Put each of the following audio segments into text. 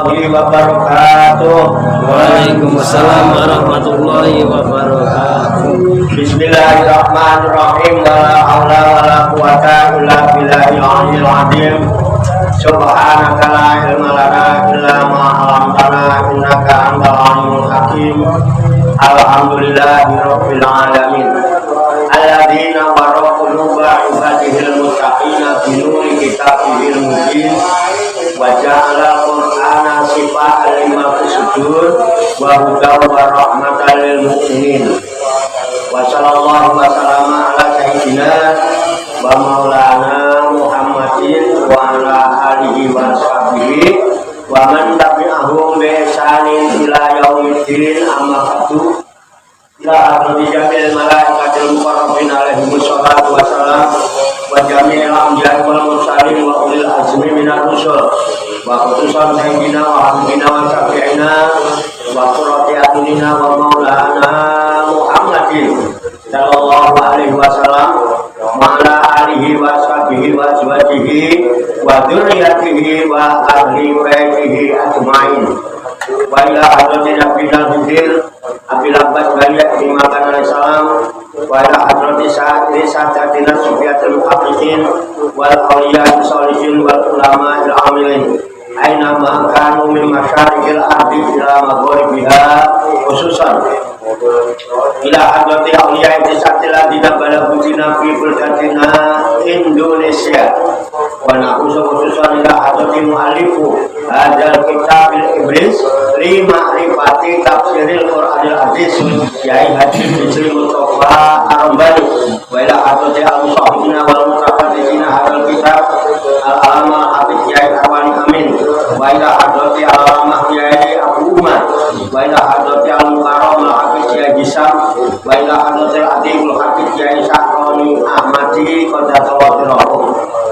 warahmatullahi wabarakatuh. Waalaikumsalam warahmatullahi wabarakatuh. Bismillahirrahmanirrahim. Wala haula wala quwata illa billahil aliyyil azim. Subhanaka la ilma lana illa ma 'allamtana innaka antal alimul hakim. Alhamdulillahi rabbil alamin. Alladzina bara'u quluba ibadihil muttaqina bi nuri kitabihil mubin. Wa ja'ala al-Qur'ana shifa'an lima fis sudur wa hudan wa rahmatan lil mu'minin. Wa sallallahu wa sallama ala sayyidina wa maulana Muhammadin wa ala alihi wa sahbihi wa man tabi'ahum bi ihsanin ila yaumiddin. Amma ba'du. Ila hadrati jamil malaikatil muqarrabin alaihimus salatu wassalam wa jami'il anbiya'i wal mursalin wa ulil azmi minar rusul wa khususan sayyidina wa habibina wa syafi'ina wa qurrati a'yunina wa maulana Muhammadin sallallahu alaihi wasallam wa ala alihi wa sahbihi wa azwajihi wa dzurriyyatihi wa ahli baitihi ajmain. Wa ila hadratin nabiyil hudhir abil abbas baliya imakan alaihissalam wa ila hadrati sa'adri sa'adatina sufiyatul muhaqqiqin wal awliya sholihin wal ulama il amilin aina ma kanu min masyariqil ardi ila magharibiha khususan ila hadrati awliya intisatil ladina balaghutina fi buldatina Indonesia wa nahusu khususan ila hadrati mu'alifu hadal kitabil iblis lima rifati tafsiril Qur'anil Aziz Yai Haji Bisri Mustafa Arambani wa ila hadrati al-musahibina wal mutafadidina hadal kitab al-alama Habib Yai Arwani Amin wa ila hadrati al-alamah Yai Abu Umar wa ila hadrati al-mukarram al-Habib Yai Hisam wa ila hadrati al-adibul Habib Yai Sakroni Ahmadi Qaddatullah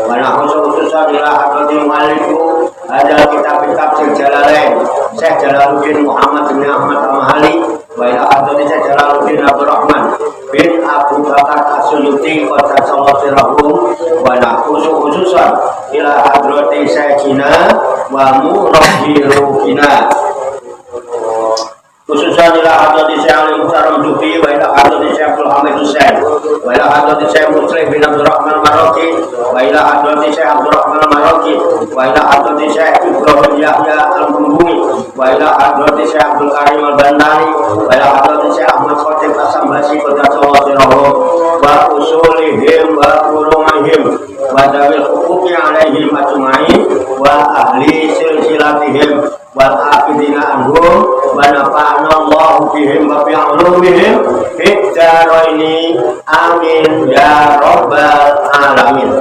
wa nahusu khususan ila hadrati maliku ada kitab-kitab Jalalain Syekh Jalaluddin Muhammad bin Ahmad Al-Mahali wa ila hadrati Syekh Jalaluddin Abdul Rahman bin Abu Bakar As-Suyuti qaddasallahu sirrahum wa nahusu khususan ila hadrati Syekhina wa murabbiruhina khususan ila hadrati Syekh Ali Muhtaram Dufi wa ila hadrati Syekh Abdul Hamid Hussein wa ila hadrati Syekh Muslim bin Abdul Rahman Maroki wa ila hadrati Syekh Abdul Rahman Maroki wa ila hadrati Syekh Ibrahim Yahya Al-Bumbumi wa ila hadrati Syekh Abdul Karim Al-Bandani wa ila hadrati Syekh Ahmad Khatib As-Sambasi qaddasallahu sirrahum wa usulihim wa furumihim wa dawil hukuki alaihim ajma'in wa ahli silsilatihim wal aqidina anhum wa nafa'ana Allahu bihim wa bi'ulumihim fid dharaini amin ya rabbal alamin.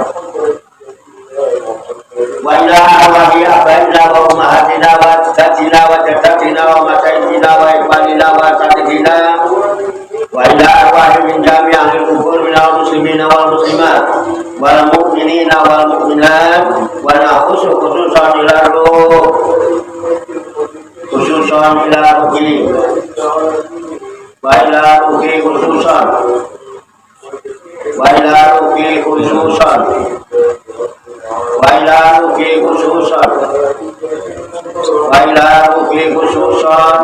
Wa ila arwahi abaina wa ummahatina wa jaddatina wa jaddatina wa masyayikhina wa ikhwanina wa sadidina wa ila arwahi min jami'il kubur minal muslimina wal muslimat wal mu'minina wal mu'minat wa nahusu khususan ila ruh khususan ila ruhi wa ila ruhi khususan wa ila ruhi khususan wa ila ruhi khususan wa ila ruhi khususan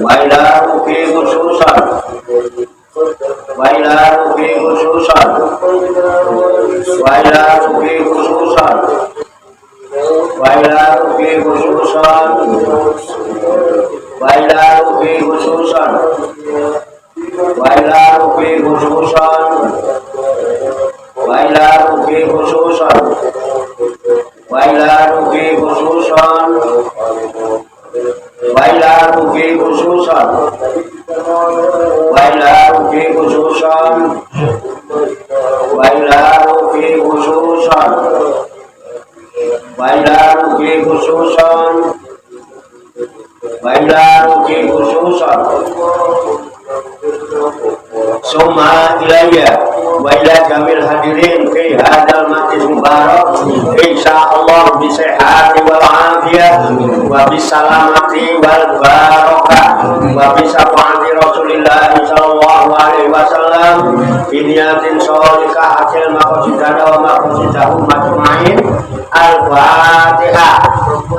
wa ila ruhi khususan wa ila ruhi khususan wa ila ruhi khususan wa ila ruhi khususan wa ila ruhi khususan wa ila ruhi khususan wa ila ruhi khususan wa ila ruhi khususan wa ila ruhi khususan wa ila ruhi khususan wa ila ruhi khususan wa ila ruhi khususan wa ila ruhi khususan summa ilayya wa ila jamil hadirin fi hadal majlis mubarak insyaallah bi sihhati wal afiyah wa bis salamati wal barakah wa bi syafaati Rasulillah sallallahu alaihi wasallam biniyatin sholika hasil maqasidana wa maqasidahu majma'in. Al-Fatihah.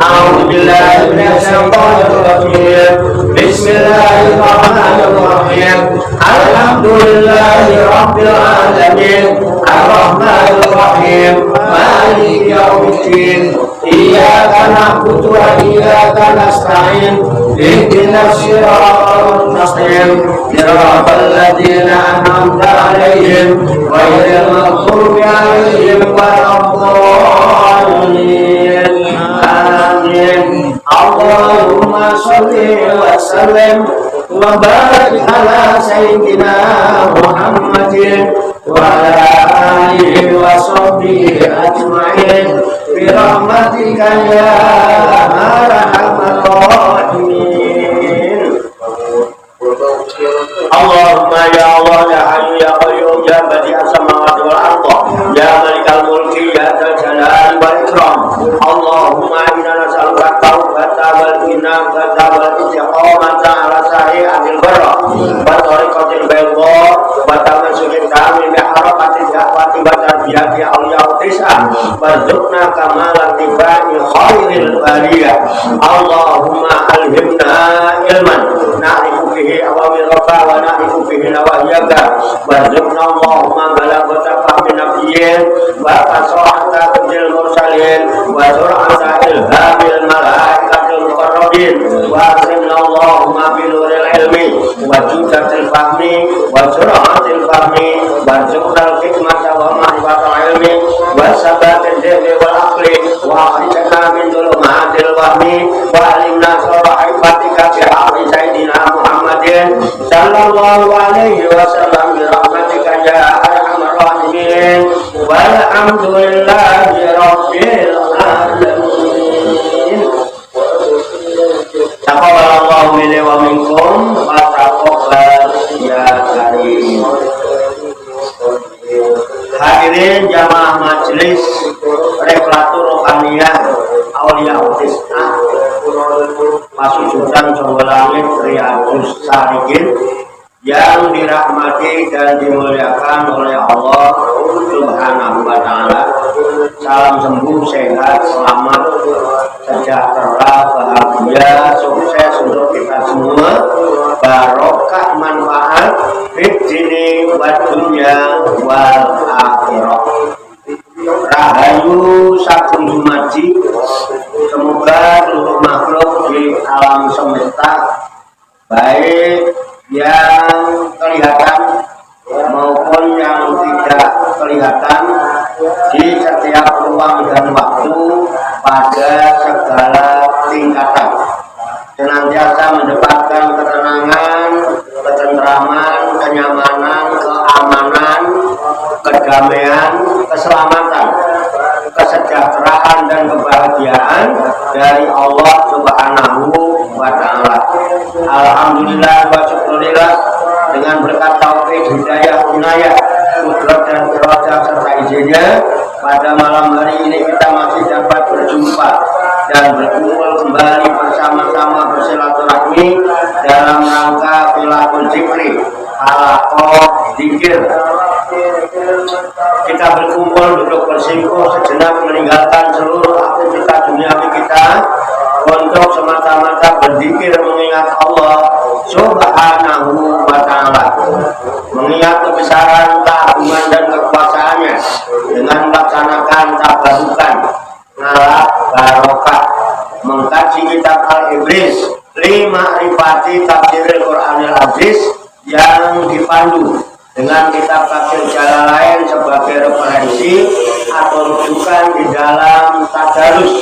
A'udzubillahi minasyaitonirrajim. Bismillahirrahmanirrahim. Alhamdulillahi rabbil alamin. Ar-Rahmanir Rahim. Maliki yaumiddin. Iyyaka na'budu wa iyyaka nasta'in. Ihdinas siratal mustaqim. Siratal ladzina an'amta 'alaihim ghairil maghdubi 'alaihim waladdallin. Amin. Allahumma shalli wa sallim wa barik ala sayyidina Muhammadin wa ala alihi wa sahbihi ajma'in bi rahmatika ya arhamar rahimin. Allahumma ya Allah ya hayyu ya qayyum ya badi'as samawati wal ardh ya malikal mulki ya dzal jalali wal ikram. Allahumma inna nas'aluka taubat wal inabata wal istiqamata ala sari'atil barra wa tariqatil bayda wa tamassukin kami bi harakatil da'wati wa tarbiyati awliya tis'a warzuqna kamalan tibai khairil bariyah. Allahumma alhimna ilman na'rifu bihi awamiraka wa na'rifu bihi nawahiyaka warzuqna Allahumma balagata fahmi nabiyyin wa fasahata bil mursalin wa sur'ata ilhamil malaikatil muqarrabin wa asimna Allahumma binuril ilmi wa judatil fahmi wa sur'atil fahmi wa zuqral hikmata wa ma'rifatal ilmi wa sabatil dhihni wal aqli wa akhrijna min dhulumatil wahmi wa alimna sara'ifatika bi haqqi sayyidina Muhammadin sallallahu alaihi wasallam bi rahmatika ya arhamar rahimin walhamdulillahi rabbil alamin. Taqabbalallahu minna wa minkum wa taqabbal ya karim. Hadirin jamaah majelis Reklatur Rohaniyah Aulia Tis'ah Pasujudan Jonggolangit Riyadus Salihin yang dirahmati dan dimuliakan oleh Allah Subhanahu wa Ta'ala. Salam sembuh, sehat, selamat, sejahtera, bahagia, sukses untuk kita semua, barokah manfaat fid dini wa dunya wal akhirah. Rahayu sakum dumaji, semoga seluruh makhluk di alam semesta, baik yang kelihatan maupun yang tidak kelihatan, di setiap ruang dan waktu pada segala tingkatan, senantiasa mendapatkan ketenangan, ketentraman, kenyamanan, keamanan, kedamaian, keselamatan, kesejahteraan dan kebahagiaan dari Allah Subhanahu wa Ta'ala. Alhamdulillah wa syukurillah, dengan berkat taufik hidayah inayah kudrat dan iradah serta izinnya, pada malam hari ini kita masih dapat berjumpa dan berkumpul kembali bersama-sama bersilaturahmi dalam rangka Filakul Zikri Halaqah Zikir. Kita berkumpul duduk bersingkuh sejenak, meninggalkan seluruh aktivitas duniawi kita untuk semata-mata berzikir mengingat Allah Subhanahu wa Ta'ala, mengingat kebesaran, keagungan dan kekuasaannya dengan melaksanakan tabarukan, ngalap barokah, mengkaji kitab Al-Ibris lima rifati tafsiril Qur'anil Aziz yang dipandu dengan kitab tafsir Jalalain sebagai referensi atau rujukan di dalam tadarus,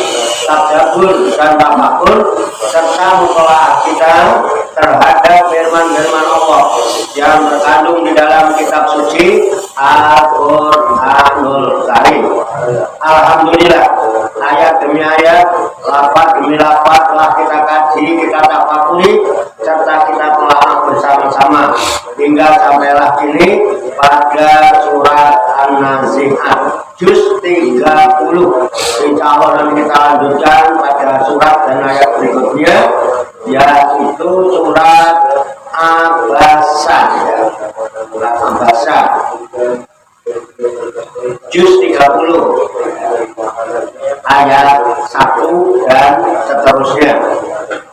tadabbur dan tafakur, serta mutolaah kita terhadap firman-firman Allah yang terkandung di dalam kitab suci Al-Qur'anul Karim. Alhamdulillah, ayat demi ayat, lafaz demi lafaz telah kita kaji, kita tafakuri, serta kita telah bersama-sama hingga sampailah kini pada surat An-Nazi'at juz 30. Insya Allah nanti kita lanjutkan pada surat dan ayat berikutnya, yaitu surat Abasa. surat Al-Baqarah juz 30 ayat 1 dan seterusnya.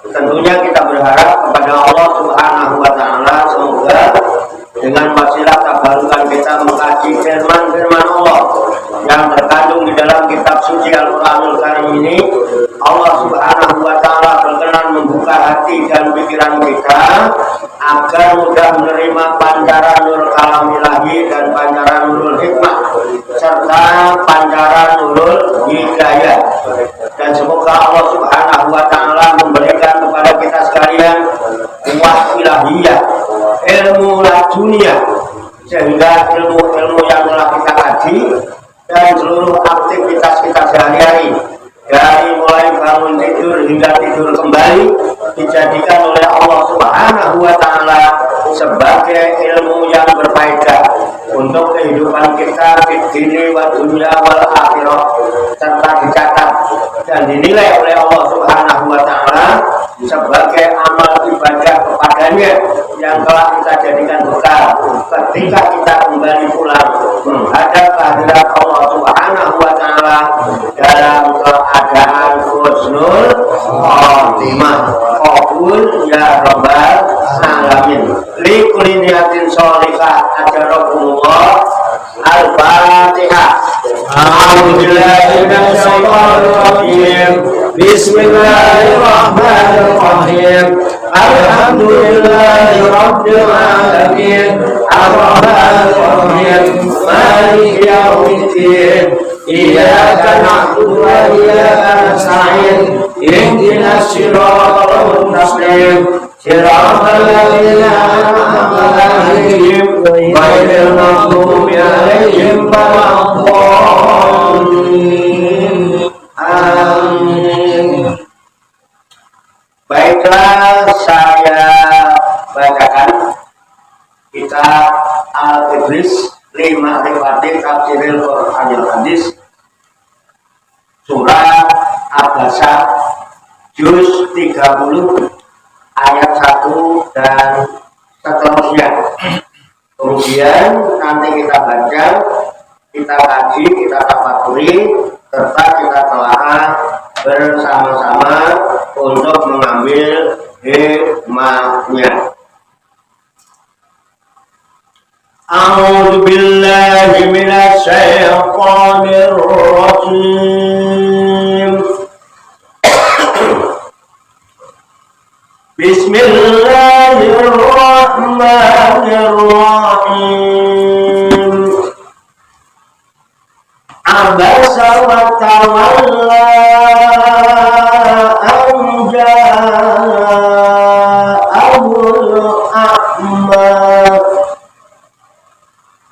Tentunya kita berharap kepada Allah Subhanahu wa Ta'ala, semoga dengan wasilah tabarukan kita mengkaji firman-firman Allah yang terkandung di dalam kitab suci Al-Qur'anul Karim ini, Allah Subhanahu wa Ta'ala berkenan membuka hati dan pikiran kita agar mudah menerima pancaran nur kalam ilahi dan pancaran nurul hikmah serta pancaran nurul hidayah. Dan semoga Allah Subhanahu wa Ta'ala memberikan kepada kita sekalian kuat ilahiyah, ilmu dunia, sehingga ilmu-ilmu yang telah kita kaji dan seluruh aktivitas kita sehari-hari, dari mulai bangun tidur hingga tidur kembali, dijadikan oleh Allah Subhanahu wa Ta'ala sebagai ilmu yang berfaedah untuk kehidupan kita di dunia wa dunia wal akhirah, serta dicatat dan dinilai oleh Allah Subhanahu wa Ta'ala sebagai amal ibadah kepadanya yang telah kita jadikan bekal ketika kita kembali pulang menghadap kehadirat Allah Subhanahu wa Ta'ala dalam keadaan husnul khotimah. Qabul ya rabbal alamin. Li kulli niyatin sholihah ajarakumullah. Al-Fatihah. A'udzubillahi minasyaitonir rajim. Bismillahirrahmanirrahim. Alhamdulillahi rabbil alamin. Ar-rahmanir rahim. Maliki yaumiddin. Iyyaka na'budu wa iyyaka nasta'in. Ihdinas siratal mustaqim. Siratal ladzina an'amta 'alaihim ghairil maghdubi 'alaihim waladdallin. Amin. Baiklah, saya bacakan kitab Al-Ibris Lima Riwayat Tafsiril Qur'anil Hadis, surat Al-Baqarah juz 30 ayat 1 dan seterusnya. Kemudian nanti kita baca, kita kaji, kita tafakuri, serta kita telaah bersama-sama untuk mengambil hikmahnya. A'udzu billahi minasy syaithanir rajim. Bismillahirrahmanirrahim. Abasa wa tawalla an ja'ahul a'ma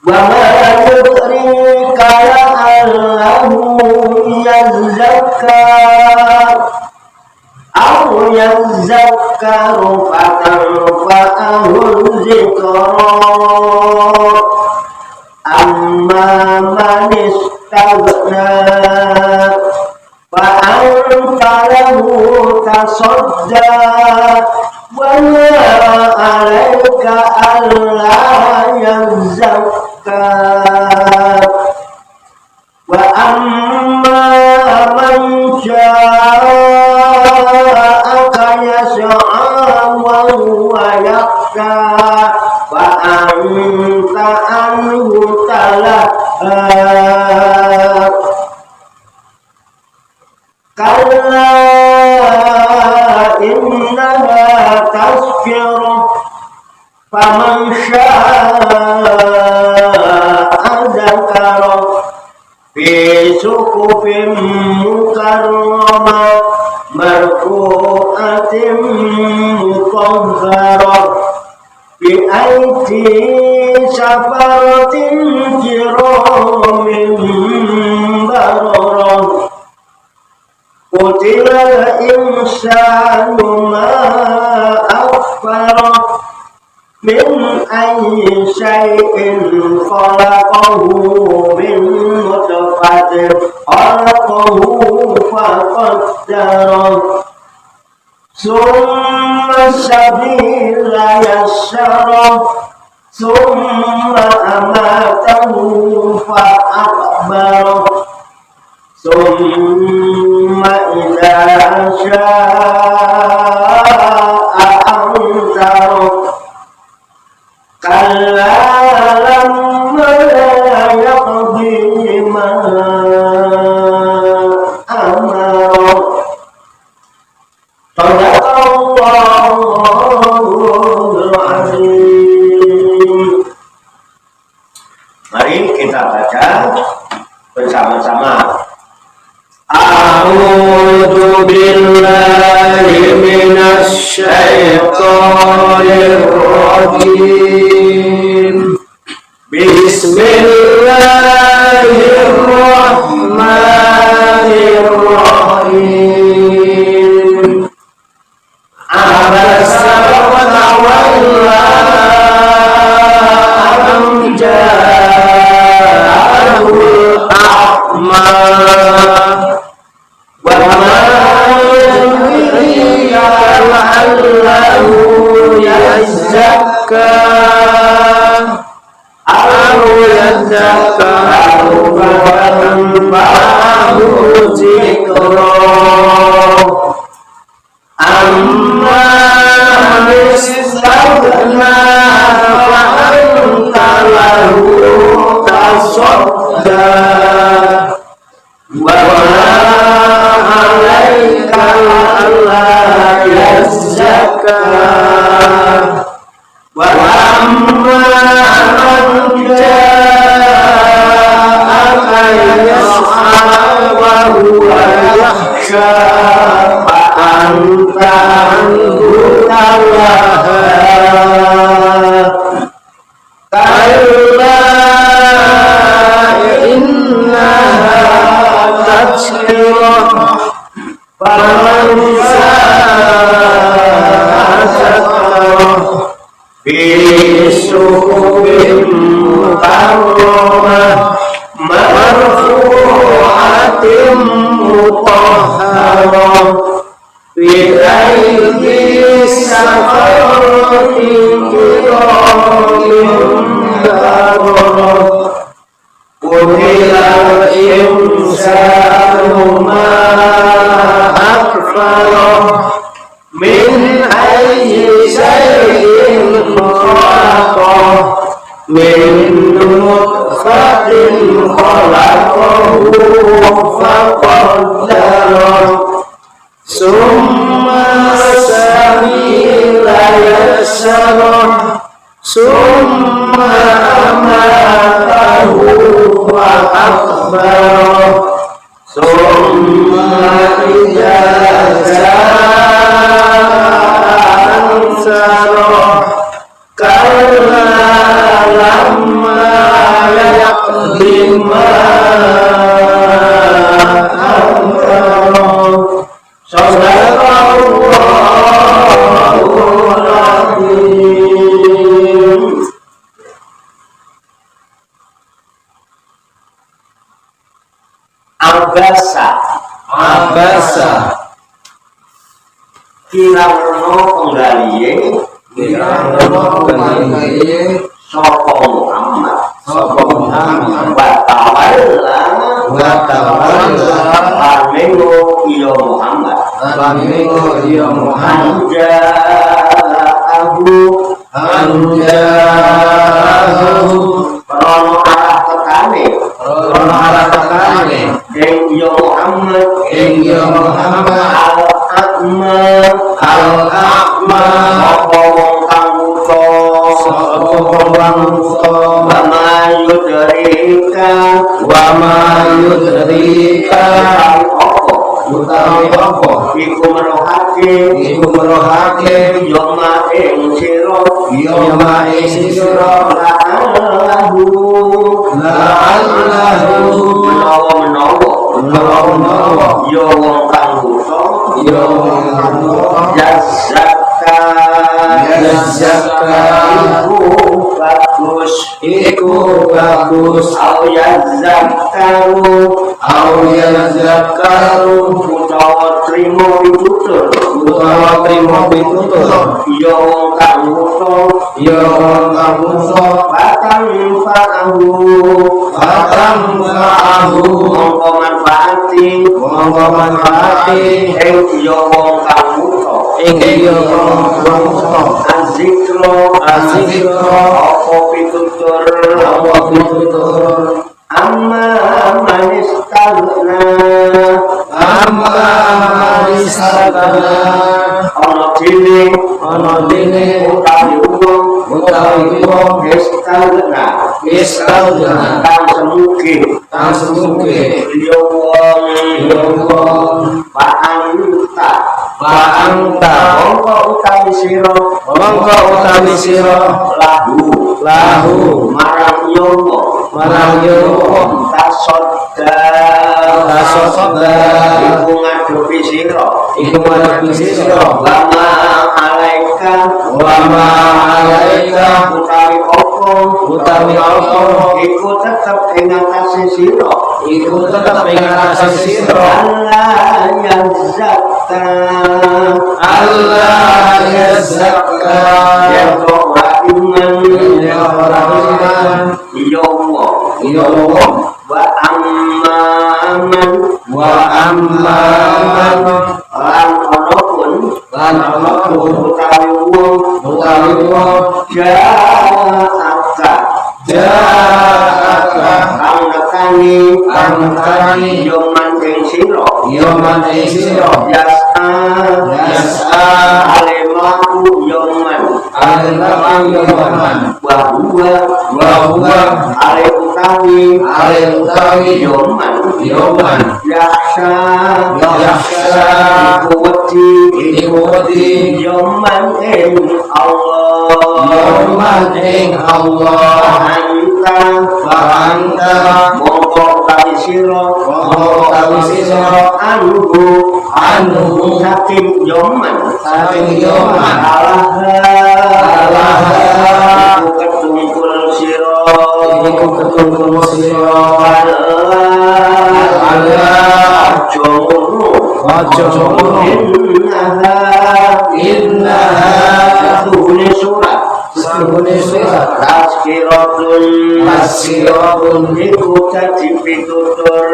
wa ma yudrika la'allahu yazakka aw yazakkaru fatanfa'ahul zikra amma man istaghna fa anta lahu tasadda wa ma 'alaika alla yazakka wa amma man ja'aka yas'a wa huwa yakhsha fa anta anhu talaha kalla innaha tazkirah faman syaa'a dzakara fi suhufin mukarramah marfu'atin mutahharah bi aidi safaratin kiramin bararah. Qutilal insanu ma akfarah min ayyi syai'in khalaqahu min nutfatin khalaqahu faqaddarah summa sabila yassarah summa amatahu fa'aqbara summa idza sya'a ansara kalla lamma yaqdi ma amara Sadaqallahul azim. Mari kita baca bersama-sama. A'udzu billahi minasy syaithanir rajim. Bismillahirrahmanirrahim. Abasa wa tawalla an ja'ahul a'ma wa ma yudrika la'allahu yazakka aw yadhakkaru fatanfa'ahu dzikra amma istaghna fa'anta lahu tasadda wa ma alaika alla yazakka wa amma man ja'aka yas'a wa huwa yakhsha anta anhu talaha kalla innaha tadhkirah faman sha'a dzakara fi suhufin mukarramah marfu'atin mutahharah fi aydis safaratin kiramin bararah qutila insanu ma akfarah min ayyi shay'in khalaqah min nutfatin khalaqahu faqaddarah summa sabila yassarah summa amatahu wa akbarah summa idza jaa ansarah kalla lamma yaqdi ma amara Sadaqallahul azim. Abasa kirana penggaliye sapa Muhammad wa tawalla pamingo iya Muhammad anja'ahu rono arah tekane ing iya Muhammad al-a'ma apa wong kang buta wa ma yudrika utawi apa iku merohake yoma ing sira menawa ya wong kang buta yazakka iku bagus iku bagus au yazakkaru utawa trimo pitutur ya wong kang muto batang fa'ahu mongko manfaati ing ya wong kang muto azikro apa pitutur amma manis kalna ana dene utawi wong istalna kang semuge ya wong Pa'anta mongko utawi sira lahu marang yowo tasodda iku ngadepi sira lama alaika utawi apa iku tetep ing atase sira Allah yazakka ya iman ya Allah wa amman lan ana pun utawi wong ja'aka kang nekani yoman ing sira yas'a alimaku yoman wa huwa ale utawi yoman yaksha iku yoman ing Allah anta mongko utawi sira anu saking yoman Allah iku ketungkul sira aja ngono innaha surat tazkiratun iku dadi pitutur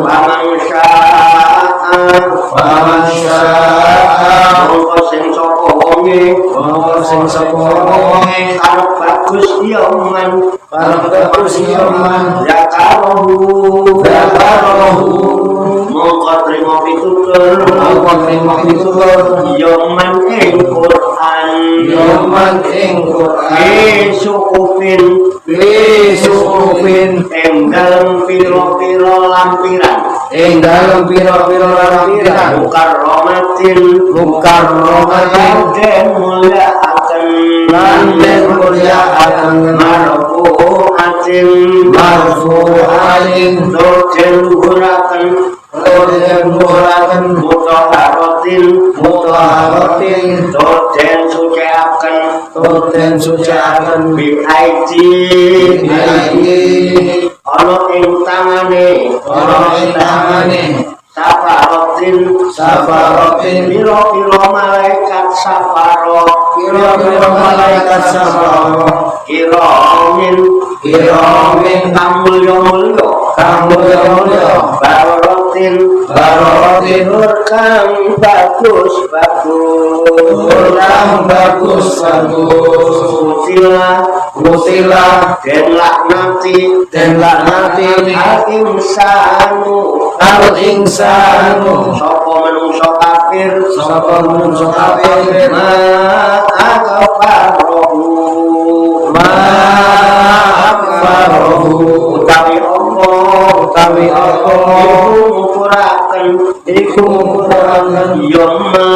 paman syaa mongko sing sapa wonge arep bagus yoman ya karohu mongko trimo pitutur yoman ing Sukufin ing dalem pira-pira lampiran mukarramatin den mulyakaken marfu'atin den luhuraken mutaharatin den suciaken biaiji ana ing tangane safarotin pira-pira malaikat safaro kiramin kang mulya barotin nur kang bagus Mutila den laknati al insanu sapa manungsa kafir ma akfarohu utawi iku ngukuraken yoma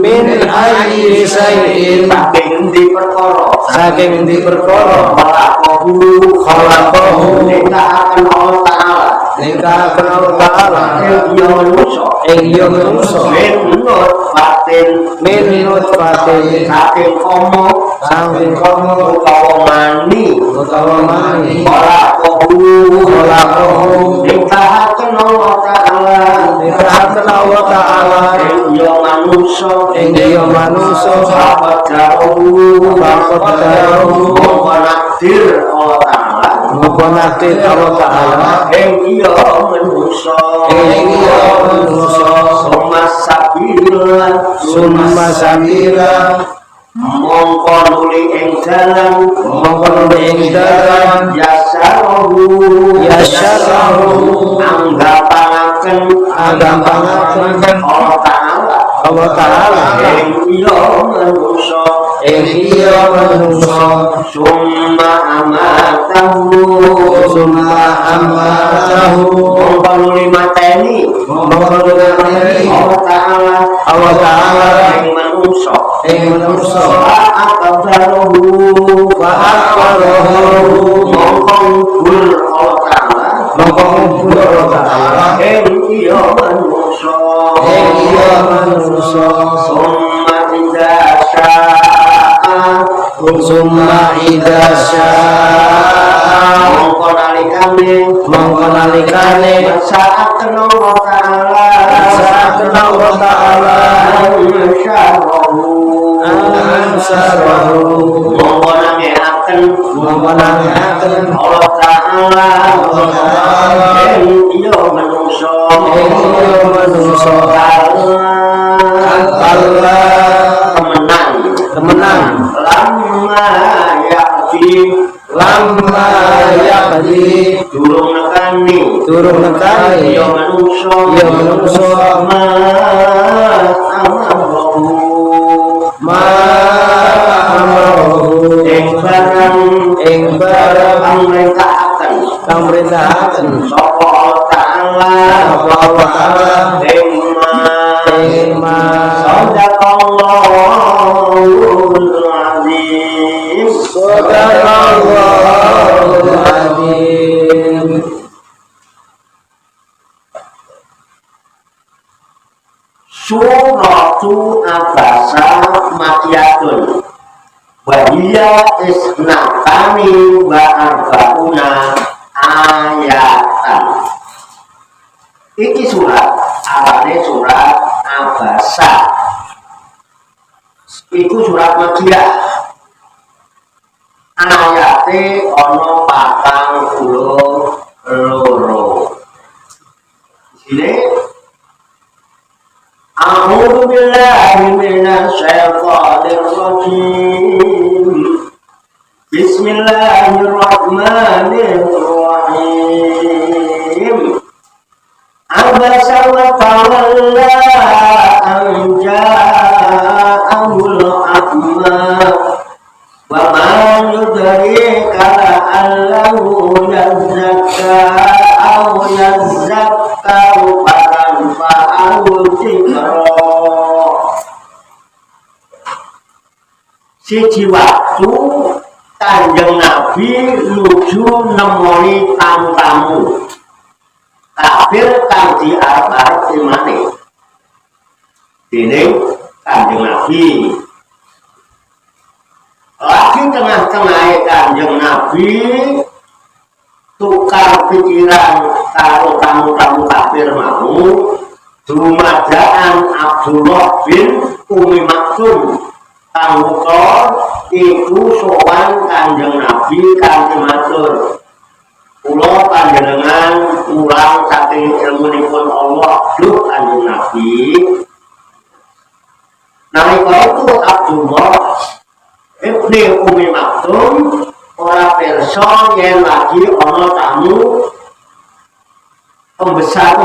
min ayyi syai'in saking di perkara khalaqahu ningkalaken Allah taala ing iya manungsa min nutfatin saking komo utawa mani kholaqahu ningkalaken Allah taala ing iya manungsa faqadahu mongko nakdir Allah taala ing iya manungsa summa sabila mongko nuli ing dalan yasyarahu anggapangaken Allah taala ing iya manungsa summa amatahu mongko nuli mateni Allah taala ing manungsa mongko ngubur Allah taala ing iya manungsa summa idza syaa mongko nalikane sa'aten Allah taala ansarahu mongko nangeaken Allah taala ing iya manungsa temenan lamma ya'ti durung nekani ya manungsa ma amrohu ing barang amritahaken sapa Allah taala ing ma Sadaqallahul azim. Suratu Abasa makiyatun wa hiya isnatani wa arba'una ayatan. Iki surat awalnya surat Abasa. Iku surat makiyah. Ayate ono 42. Sini A'udzu billahi minasy syaithanir rajim. Bismillahirrahmanirrahim. Abasa wa tawalla an ja'ahul a'ma wa ma yudrika la'allahu yazakka aw yazakkaru fatanfa'ahu dzikra. Siji waktu Kanjeng Nabi nuju nemoni tamu-tamu kafir kang diarep-arep imane. Dene Kanjeng Nabi lagi tengah-tengah Kanjeng Nabi tukar pikiran karo tamu-tamu kafir mau dumadaan Abdullah bin Umi Maktum kang iku sowan Kanjeng Nabi kanthi matur, kula panjenengan mulang saking ilmunipun Allah duh Kanjeng Nabi. Nalika itu Abdullah ibni Umi Maktum ora pirsa yen lagi ana tamu pembesar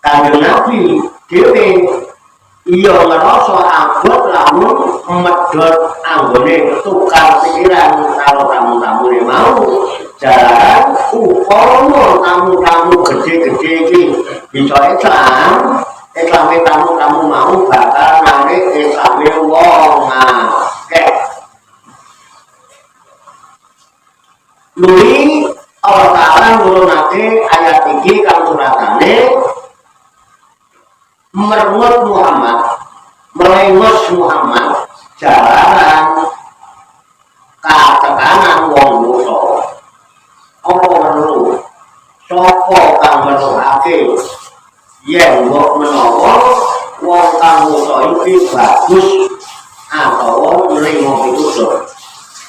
Kanjeng Nabi dhewe iya ngerasa abot lamun medhot anggone tukar pikiran karo tamu-tamu mau jalan upama tamu-tamu gede-gede iki bisa Islame tamu-tamu mau bakal narik Islame wong akeh. Nuli Allah Ta'ala Jalaran nurunake ayat iki kang suratane merengut Muhammad, melengos Muhammad jalaran katekanan wong dosa. Apa perlu? Sapa kang meruhake yen mbok menawa wong kang dosa iki bagus atau nrimo pitutur.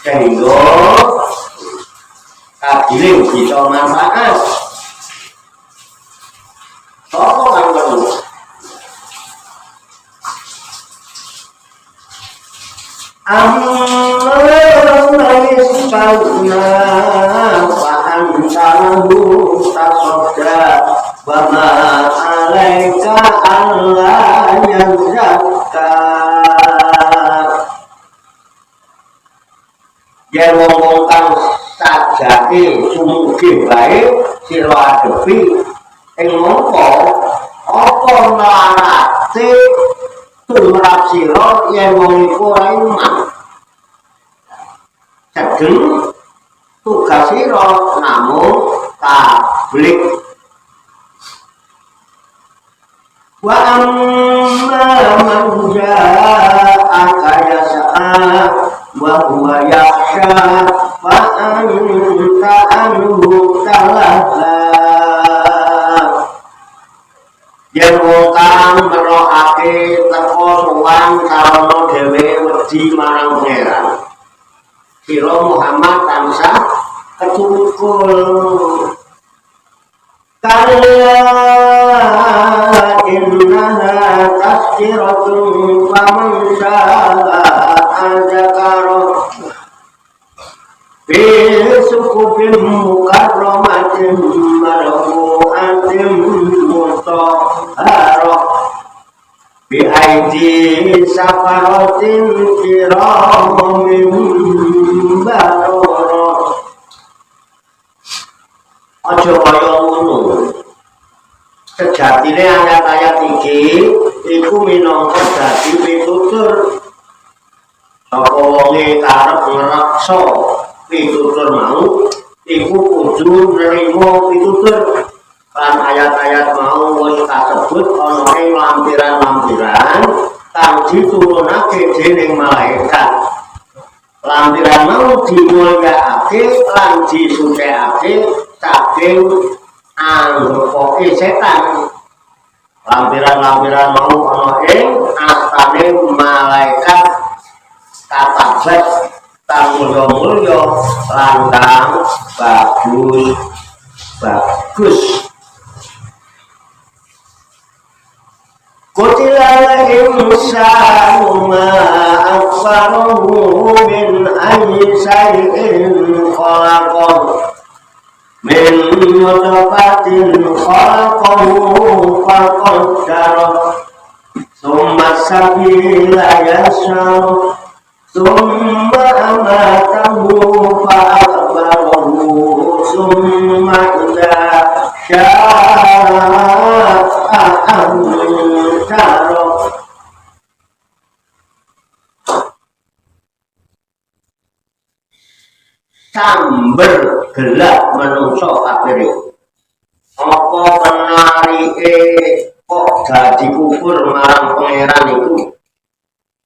Sehingga kadile bisa manfaat. Sapa kang perlu? Amman istalna wa antalahu tasodda wa ma alaika alla yazakka. Yen wong kang sajake sumugi bae sira adepi ing mongko apa melarate tumrap sira yen wong iku ora iman. Sedeng tugas sira namung tablik. Wa amma man ja'aka yas'a wa huwa yakhsha wa anta anhu talaha. Yen wong kang merokake teko sowan sarana dhewe wedi marang pangeran, sira Muhammad tansah ketukul. Kalla innaha tazkiratun faman syaa'a dzakara fi suhufin mukarramatin marfu'atin mutahharah bi aidi safaratin kiramin bararah. Aja kaya ngono. Sejatine ayat-ayat iki iku minangka dadi pitutur sapa wonge karep ngreksa pitutur mau iku kudu nrimo pitutur. Lan ayat-ayat mau wis kasebut ana ing lampiran-lampiran kang diturunake dening malaikat. Lampiran mau dimulyakake lan disucikake saking anggopoke setan. Lampiran-lampiran mau ana ing astane malaikat katabat kang mulya-mulya lan kang bagus. Kutilal insanu ma akfarahu min ayyi shay'in khalaqahu min nutfatin khalaqahu faqaddarahu thumma sabila yasarahu thumma amatahu fa'akbarahu thumma idza syaa samber gelap menungso kabeh. Apa penarike kok dadi kufur marang pangeran iku?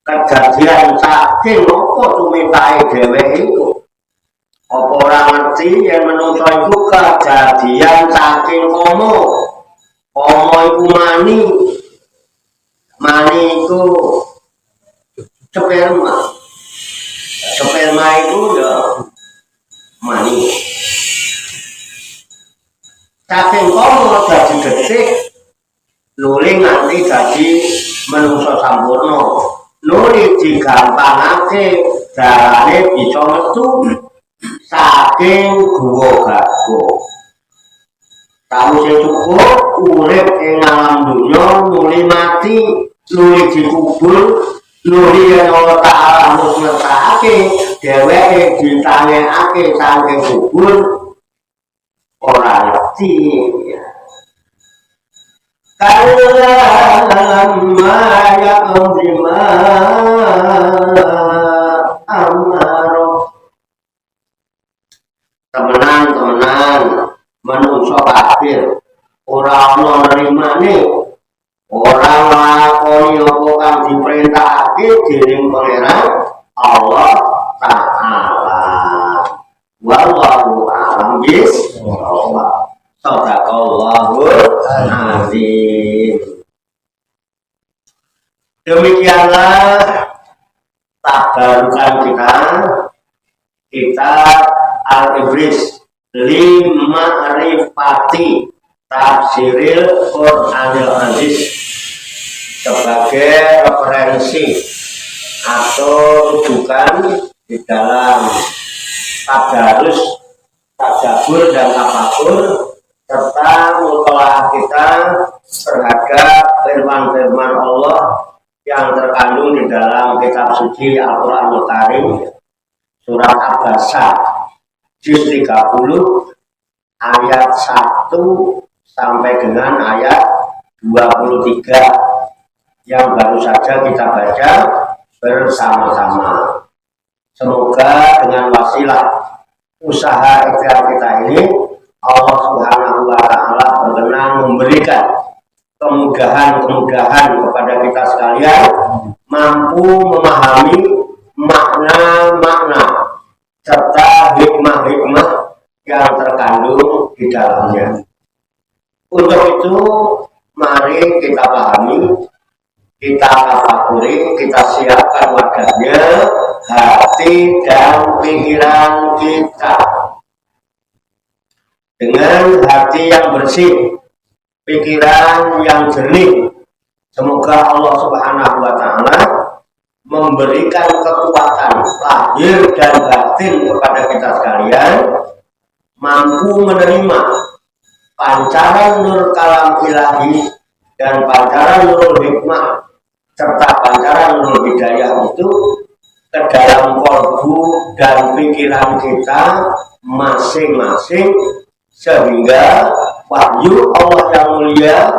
Kejadian saking apa tumitahe dheweke iku? Apa ora ngerti yen menungso iku kejadian saking komo? Komo iku mani. Mani iku sperma. Sperma itu ya mani. Saking kono dadi detik nuli nganti dadi manungsa sampurna. Nuli digampangake darane bisa metu saking guwa gago. Sawise cukup urip ing alam dunya nuli mati, nuli dikubur, nuli Allah Ta'ala musnahake dheweke ditangekake saking kubur ora ngerti. Kalamma yaqdi ma amaro. Temenan gimana orang lakoni apa kang diperintahake dening pangeran Allah Ta'ala. Wallahu a'lam bishawab. Shadaqallahul azim. Demikianlah tabarukan kita Al-Ibris Lima'rifati Tafsiril Qur'anil Aziz sebagai referensi atau rujukan di dalam tadarus, tadabbur dan tafakur serta mutolaah kita terhadap firman-firman Allah yang terkandung di dalam kitab suci Al-Quranul Karim surat Abasa juz 30 ayat 1 sampai dengan ayat 23 yang baru saja kita baca bersama-sama. Semoga dengan wasilah usaha ikhtiar kita ini Allah Subhanahu wa Ta'ala berkenan memberikan kemudahan-kemudahan kepada kita sekalian mampu memahami makna-makna serta hikmah-hikmah yang terkandung di dalamnya. Untuk itu mari kita pahami, kita tafakuri, kita siapkan wadahnya hati dan pikiran kita dengan hati yang bersih, pikiran yang jernih. Semoga Allah Subhanahu wa Ta'ala memberikan kekuatan lahir dan batin kepada kita sekalian, mampu menerima pancaran nur kalam ilahi dan pancaran nur hikmah serta pancaran nur hidayah itu ke dalam kolbu dan pikiran kita masing-masing, sehingga wahyu Allah yang mulia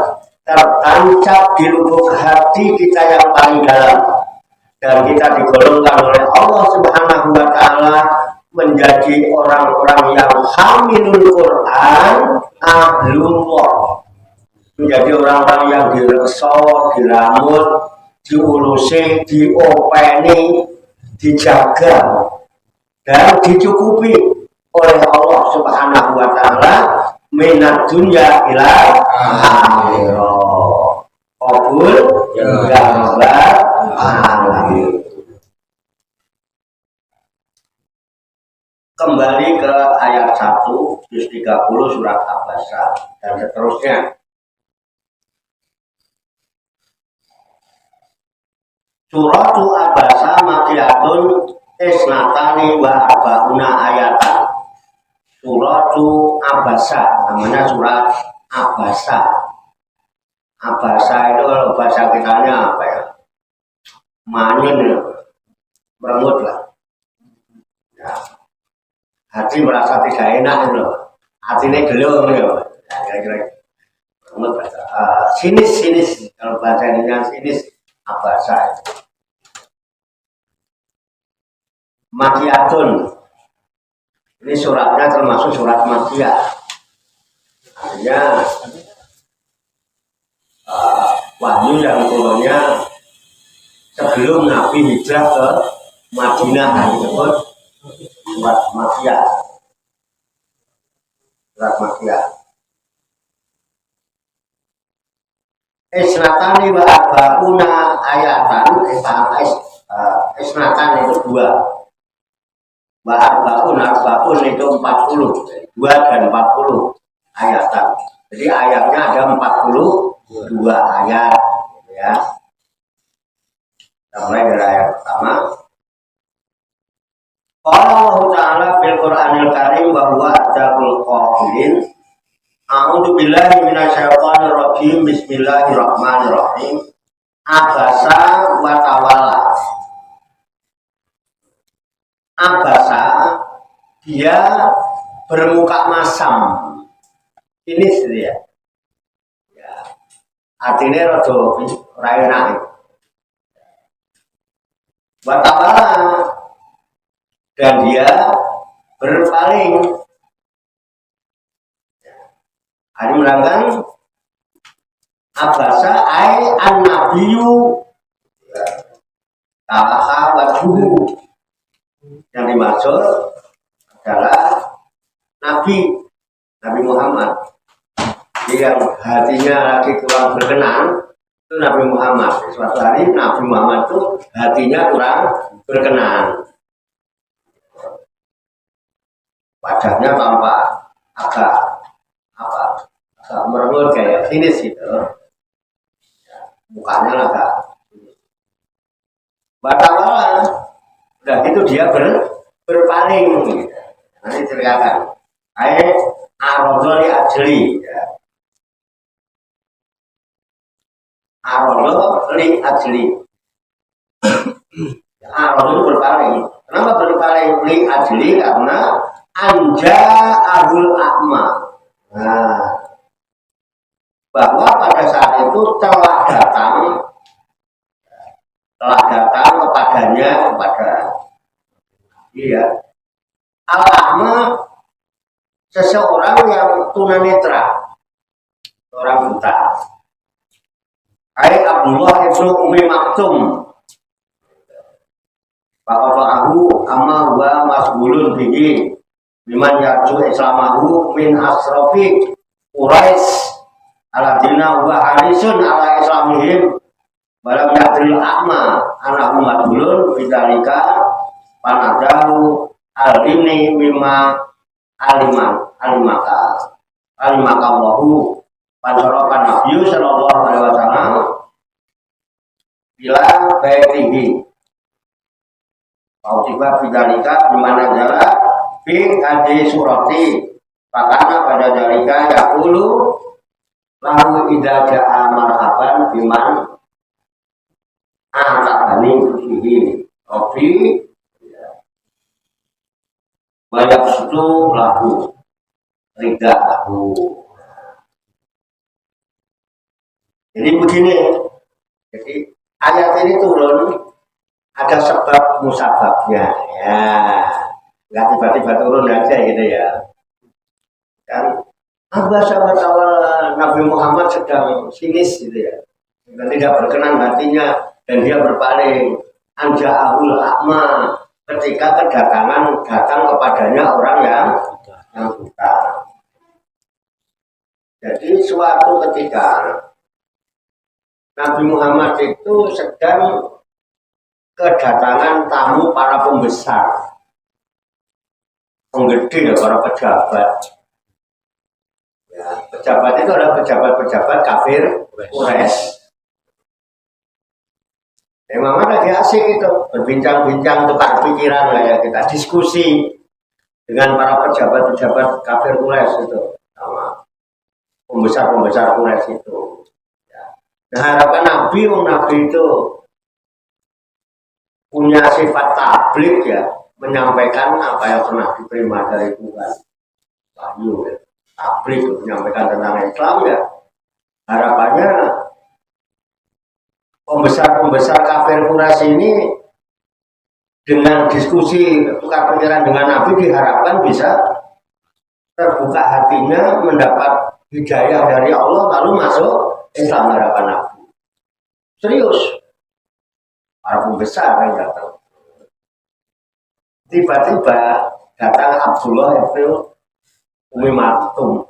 tertancap di lubuk hati kita yang paling dalam, dan kita digolongkan oleh Allah Subhanahu wa Ta'ala menjadi orang-orang yang hamilul Quran ahlullah, menjadi orang-orang yang direkso, diramut, diulusi, diopeni, dijaga dan dicukupi oleh Allah Subhanahu wa Ta'ala minat dunya ila akhirah. Qabul ya rabbal alamin. Kembali ke ayat 1 juz 30 surat Abasa dan seterusnya. Suratu Abasa makiyatun isnatani wa arba'una ayatan. Suratu Abasa namanya surat Abasa. Abasa itu kalau bahasa kitanya apa ya? Manin, merengut lah. Ya. Hati merasa tidak enak itu loh. Hatinya gelung ya. Kira-kira sinis kalau bahasa Indonesia sinis Abasa. Makiyatun. Ini suratnya termasuk surat Makiyah. Artinya wahyu yang turunnya sebelum Nabi hijrah ke Madinah, disebut surat Makiyah. Surat Makiyah. Isnatani wa arba'una ayatan. Isnatan itu 2. Wa arba'un itu 40. 2 dan 40 ayatan. Jadi ayatnya ada 42 ayat, ya. Kita mulai dari ayat pertama. Allah Ta'ala bil Qur'anil Karim bahwa adabul qailin. A'udzu billahi minasyaitonir rajim. Bismillahirrahmanirrahim. Abasa wa tawalla. Abasa, dia bermuka masam. Ini dia. Ya. Artinya rodo raina. Watawala, dan dia berpaling. Hari melanggan Abasa ai an-nabiyyu talaha wajhuhu. Yang dimaksud adalah Nabi Muhammad yang hatinya lagi kurang berkenan, itu Nabi Muhammad. Suatu hari Nabi Muhammad itu hatinya kurang berkenan, wajahnya tampak agak merengut kayak sinis gitu, mukanya agak batawalan. Udah gitu dia berpaling gitu. Nanti ceritakan arodoli ajli ya. Arodoli ajli arodoli itu berpaling. Kenapa berpaling? Li ajli karena anja abul akma. Nah, bahwa pada saat itu telah datang kepadanya al-ahma, seseorang yang tunanetra, orang buta. Abdullah ibnu Umi Maktum. Faqata'ahu amma huwa masbulun bihi liman yarju islamahu min asrofi Quraisy aladina huwa harisun ala islamihim balam yadril akma anahu madulun bidalika panadahu al-ini mimma alimaka Allahu pansoropan Nabi sallallahu alaihi wasallam bila baitihi tiba bidalika dimana jala fi adi surati pakana pada dalika yaqulu lahu idza jaa marhaban biman bani fihi Rofi banyak situ lagu lidah lagu. Jadi begini, jadi ayat ini turun ada sebab musababnya ya, nggak tiba-tiba turun aja gitu ya kan. Sahabat awal Nabi Muhammad sedang sinis gitu ya, dan tidak berkenan hatinya, dan dia berpaling anja'ahul akma ketika datang kepadanya orang yang buta. Jadi suatu ketika Nabi Muhammad itu sedang kedatangan tamu para pembesar, penggede, para pejabat. Ya, pejabat itu adalah pejabat-pejabat kafir Quraisy. Memang lagi asik itu berbincang-bincang, tukar pikiran kayak kita diskusi dengan para pejabat-pejabat kafir Quraisy itu sama pembesar-pembesar Quraisy itu. Ya. Nah, harapan Nabi itu punya sifat tabligh ya, menyampaikan apa yang pernah diterima dari Tuhan. Wahyu ya. Tabligh menyampaikan tentang Islam ya. Harapannya pembesar-pembesar kafir Quraisy ini dengan diskusi tukar pikiran dengan Nabi diharapkan bisa terbuka hatinya, mendapat hidayah dari Allah, lalu masuk Islam. Harapan Nabi serius, para pembesar yang datang. Tiba-tiba datang Abdullah ibnu Umi Maktum,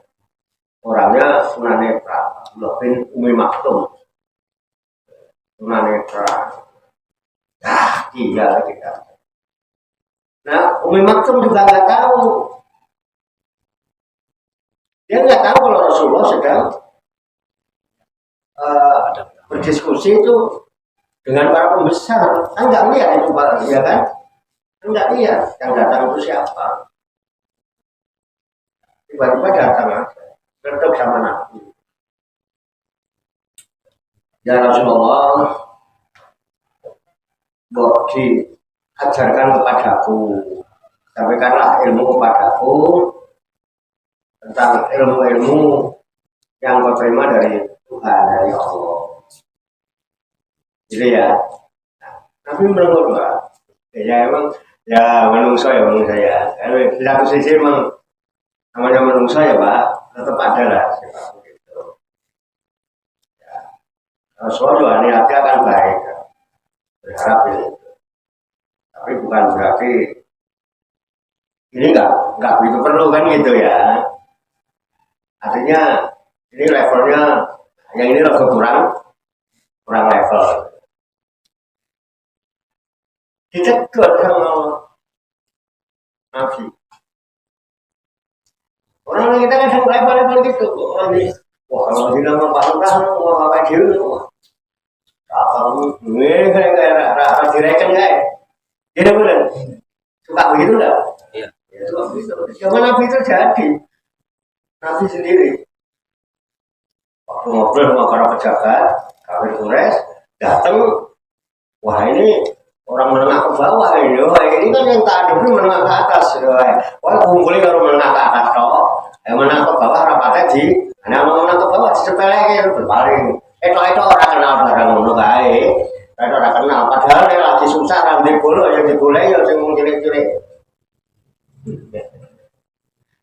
orangnya tunanetra, Abdullah bin Umi Maktum tunanetra. Iya kita. Nah, Umi Maktum juga nggak tahu. Dia nggak tahu kalau Rasulullah sedang berdiskusi itu dengan para pembesar. Kan nggak lihat itu Pak, ya kan? Nggak lihat yang datang itu siapa. Tiba-tiba datang aja, berdok sama Nabi. Ya Rasulullah, kok diajarkan kepadaku, sampaikanlah ilmu kepadaku tentang ilmu-ilmu yang kau terima dari Tuhan, dari Allah. Jadi ya, Nabi merengut Pak. Ya emang, ya menungso ya. Di satu sisi memang namanya menungso ya Pak, tetap ada lah sifat begitu. Ya. Rasulullah niatnya akan baik, berharap ini. Tapi bukan berarti ini nggak begitu perlu kan gitu ya. Artinya ini levelnya, yang ini level kurang level. Ditegur sama Nabi. Orang kita kan level-level gitu. Wah kalau di nama Pak Lurah, wah apa dia lu? Kalau ini kayak direken nggak ya? Dia bener. Suka begitu nggak? Iya. Ya, suka begitu. Cuma Nabi itu jadi. Nabi sendiri. Waktu ngobrol sama para pejabat, kafir Quraisy datang. Wah ini orang menengah ke bawah ini. Wah ini kan yang tak ada menengah ke atas. Wah kumpulin kalau menengah ke atas toh. Yang menengah ke bawah rapatnya di. Nah menengah ke bawah disepelekin berpaling. Itu orang kenal barang ngono kae. Itu orang kenal. Padahal dia lagi susah rambut bulu yang dibulai ya sing cilik-cilik.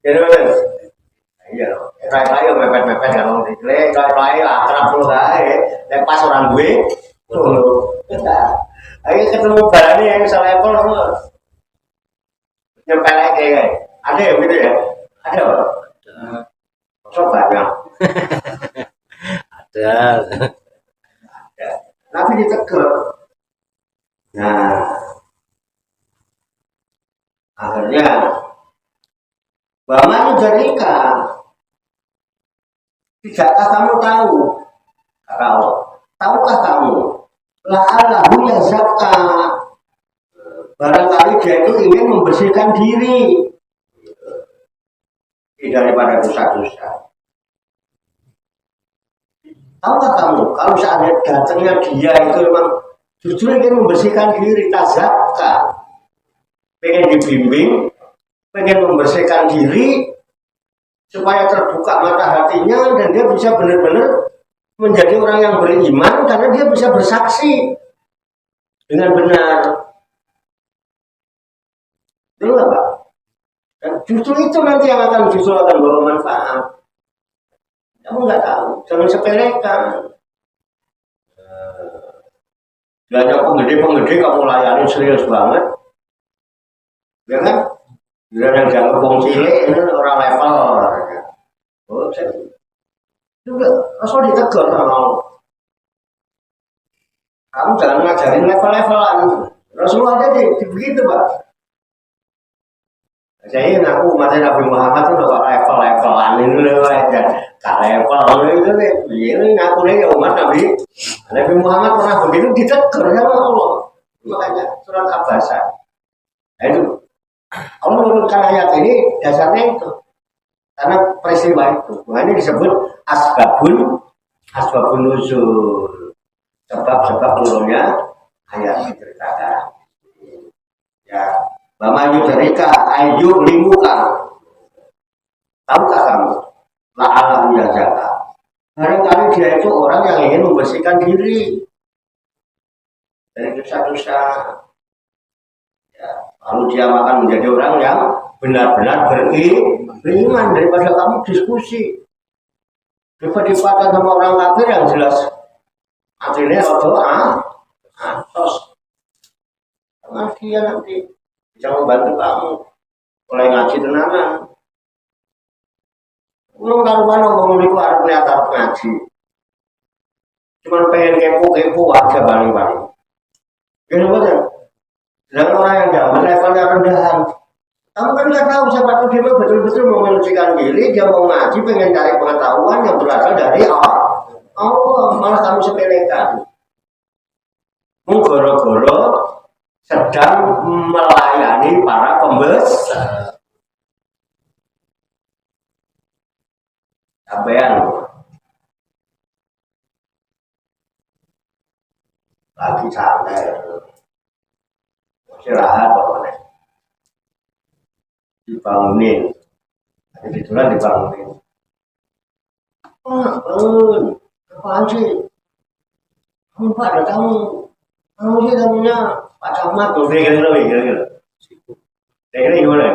Jadi iya, rai-rai mepet-mepet kalau diklek, rai-rai akrab dulu kae. Nek pas orang gue, dulu. Ayo ketemu barangnya yang selevel nyepelek kayak. Ada ya gitu ya? Ada apa? Coba ya. Ada. Nabi ditegur. Nah, akhirnya Bama Jarika, tidakkah kamu tahu? Kata Allah, tahukah kamu? La'allahu yazakka, barangkali dia itu ingin membersihkan diri daripada dosa-dosa. Tahukah kamu kalau seandainya datangnya dia itu memang justru ingin membersihkan diri, tazakka, pengen dibimbing, pengen membersihkan diri supaya terbuka mata hatinya dan dia bisa benar-benar menjadi orang yang beriman karena dia bisa bersaksi dengan benar. Betul Pak? Dan justru itu nanti yang akan bawa manfaat. Kamu nggak tahu, jangan sepelekan. Banyak penggede kamu layani serius banget, ya kan? Bila yang dianggap wong cilik ini orang level. Oh, saya juga Rasul ditegur sama kamu jangan ngajarin level-levelan. Rasulullah aja begitu Pak. Saya ngaku umat Nabi Muhammad itu udah level-levelan ini loh, dan kak level itu nih. Ini ngaku nih umat Nabi Muhammad pernah begitu ditegur sama Allah. Makanya surat Abasa. Nah itu Allah menurunkan ayat ini dasarnya itu karena peristiwa itu. Makanya disebut asbabun nuzul, sebab-sebab turunnya ayat diceritakan. Ya, Bama Yudarika ayu limuka. Tahukah kamu? La'alahu yazaka. Barangkali dia itu orang yang ingin membersihkan diri dari dosa-dosa. Ya, lalu dia akan menjadi orang yang benar-benar beriman daripada kamu diskusi debat-debatan sama orang kafir yang jelas akhirnya terus karena dia nanti bisa membantu kamu mulai ngaji tenanan. Belum karuan ngomong itu harus kelihatan ngaji, cuman pengen kepo aja paling-paling. Gimana betul? Dan orang yang zaman levelnya rendahan, kamu kan nggak tahu siapa tuh dia betul-betul mau menyucikan diri, dia mau ngaji, pengen cari pengetahuan yang berasal dari Allah, malah kamu sepelekan. Menggoro-goro sedang melayani para pembesar. Sampean lagi santai, istirahat pokoknya. Dibangunin, jadi itulah dibangunin. Apaan sih? Kamu Pak ada tamu. Kamu sih tamunya Pak Camat tuh, kira-kira. Kira-kira gimana?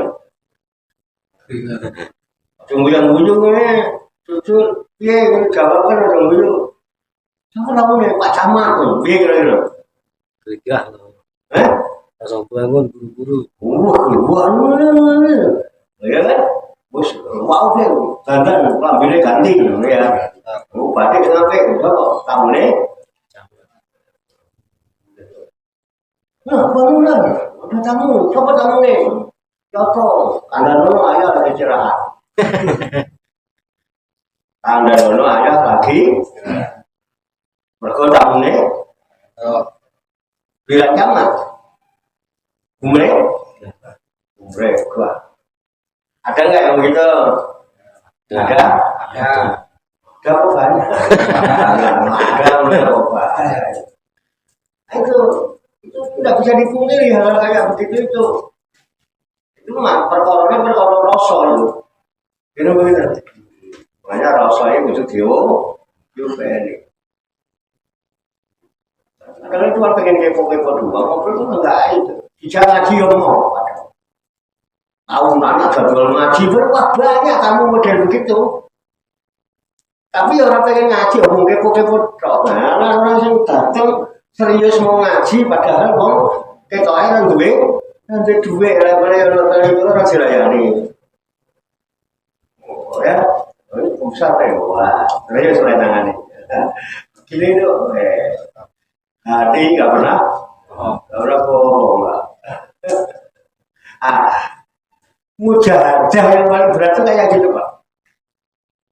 Tunggu yang bunyi jujur, iya, jawabkan orang bunyi. Sama namanya Pak Camat tuh, biar kira-kira. Gerigah. Eh? Rasa bangun buru-buru. Keluar ya kan? Bos, wow deh, dandan, lambilnya ganti, ya. Batik sampai, kok tamu nih? Nah, bangunan, ada tamu, coba tamu nih. Contoh, anda dulu ayah lagi istirahat. Anda dulu ayah lagi. Mereka tamu nih. Bilang camat. Umre, gua. Ada nggak yang begitu? Ada? Ya. Ada apa banyak? Ada apa? Itu tidak bisa dipungkiri hal kayak begitu itu. Itu mah perkornya perkara rasa itu. Itu begitu. Makanya rasanya butuh dewa, ini. Kalau itu orang pengen kepo-kepo dua, ngobrol itu enggak itu. Bisa ngaji yang mau. Tahu mana jadwal ngaji berapa banyak kamu model begitu. Tapi orang pengen ngaji, omong kepo-kepo. Nah, orang yang datang serius mau ngaji, padahal mau ketoknya orang duit, nanti duit orang silayani. Oh ya, ini pusat ya, wah, serius tangannya. Gini tuh, hati nggak pernah, nggak pernah bohong. Mujahadah yang paling berat itu kayak gitu Pak.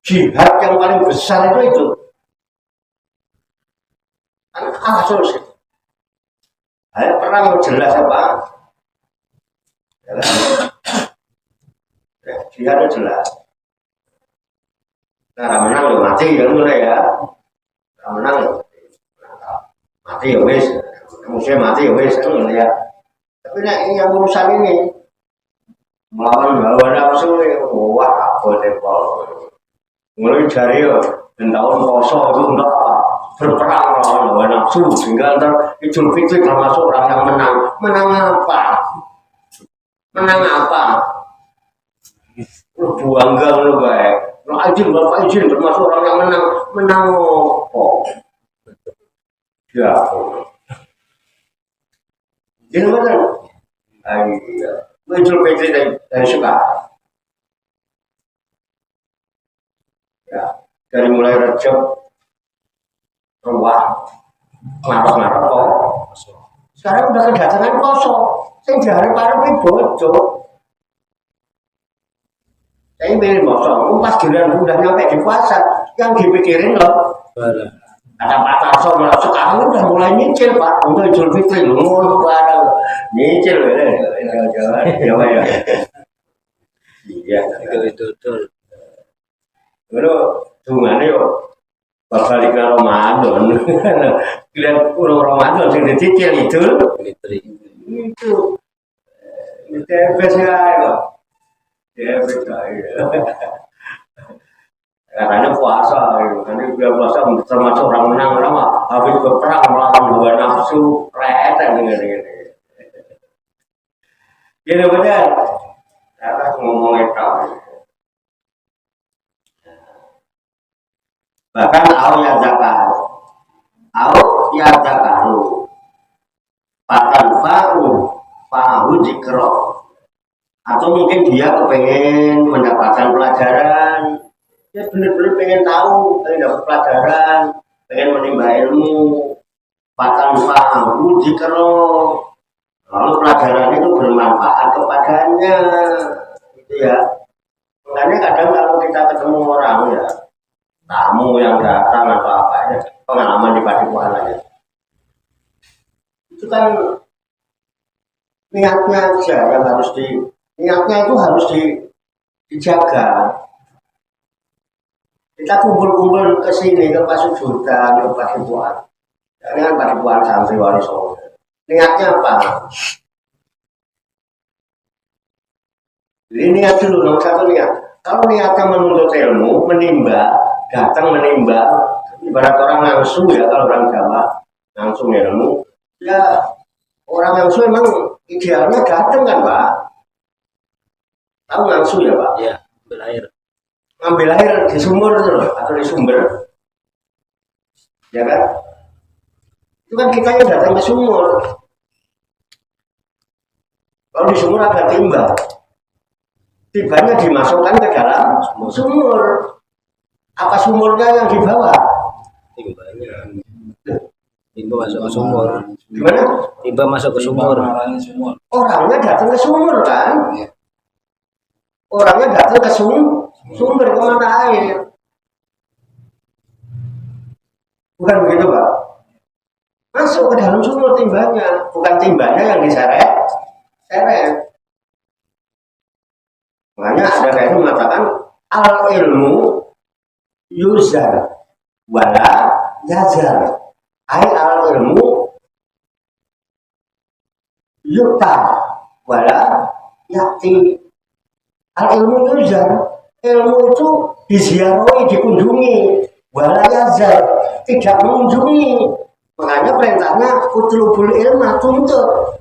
Jihad yang paling besar itu. Kasus. Saya perang jelas apa? Jihad itu jelas. Nah, menang ya mati kan mulai ya. Menang ya mati ya wes. Musuhnya mati ya wes kan ya. Tapi yang urusan ini melawan hawa nafsu wah apa tepol mulai dari tahun kosong itu untuk apa berperang melawan hawa nafsu sehingga ntar Idul Fitri termasuk orang yang menang apa lu buanggang lu baik lu izin bapak izin termasuk orang yang menang apa ya ini betul iya Idul Fitri dari suka. Ya, dari mulai Rejab, Ruah, ngarep-ngarep kok. Sekarang udah kedatangan kosong. Sing jare paling bojo. Saya milih kosong. Pas giliran udah nyampe di puasa, yang dipikirin loh. Ada Pak Tarso malah sekarang udah mulai nyicil Pak untuk Idul Fitri ngono bareng nyicil ya ya iya itu ngono dungane yo balik ke Ramadan kalian urung Ramadan sing dicicil Idul Fitri itu TPS ya kok TPS katanya puasa, nanti dia puasa termasuk orang menang, lama habis berperang melawan hawa nafsu, reten dengan. Jadi benar, karena ngomong itu. Bahkan au ya zakaru, bahkan fahu jikro, atau mungkin dia kepengen mendapatkan pelajaran. Dia benar-benar pengen tahu, pengen dapat pelajaran, pengen menimba ilmu, bahkan paham, jikro, lalu pelajaran itu bermanfaat kepadanya, gitu ya. Makanya kadang kalau kita ketemu orang ya, tamu yang datang atau apa ya, pengalaman di Padepokan aja, itu kan niatnya aja yang harus niatnya itu harus dijaga. Kita kumpul-kumpul ke sini ke Pasujudan, ke Padepokan. Ini kan Padepokan Santri Wariso. Niatnya apa? Jadi niat dulu, nomor satu niat. Kalau niatnya menuntut ilmu, datang menimba, ibarat orang ngangsu ya, kalau orang Jawa langsung ilmu, ya orang ngangsu memang idealnya datang kan Pak? Tahu ngangsu ya Pak? Iya, berair. Ngambil air di sumur itu loh, atau di sumber ya kan? Itu kan kita yang datang ke sumur. Kalau di sumur ada timba, timbanya dimasukkan ke dalam sumur. Apa sumurnya yang di bawah? Timba masuk ke sumur. Gimana? Timba masuk ke sumur. Orangnya datang ke sumur kan? Orangnya datang ke sumber ke mata air. Bukan begitu, Pak? Masuk ke dalam sumur timbanya, bukan timbanya yang diseret. Makanya ada kayak itu mengatakan al ilmu yuzar wala yazar. Ai al ilmu yuta wala yati. Al ilmu yuzar, ilmu itu diziarahi, dikunjungi, wala yazar, tidak mengunjungi. Makanya perintahnya utlubul ilma, tuntut.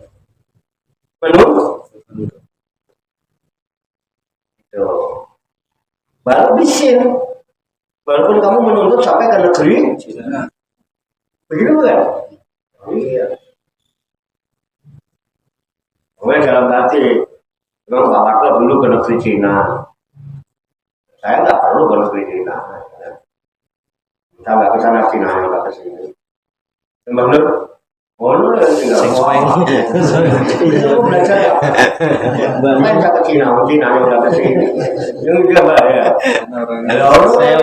Menuntut. Baru bisin. Walaupun kamu menuntut sampai ke negeri Cina. Begitu kan? Iya. Kemudian dalam hati, memang Pak Harto dulu ke negeri Cina. Saya nggak perlu ke negeri Cina. Kita nggak ke sana Cina, nggak ke sini. Benar? Oh, lu tinggal ngomong. Itu belajar ya. Kan bisa ke Cina yang udah ke sini. Yang juga Mbak ya. Halo, saya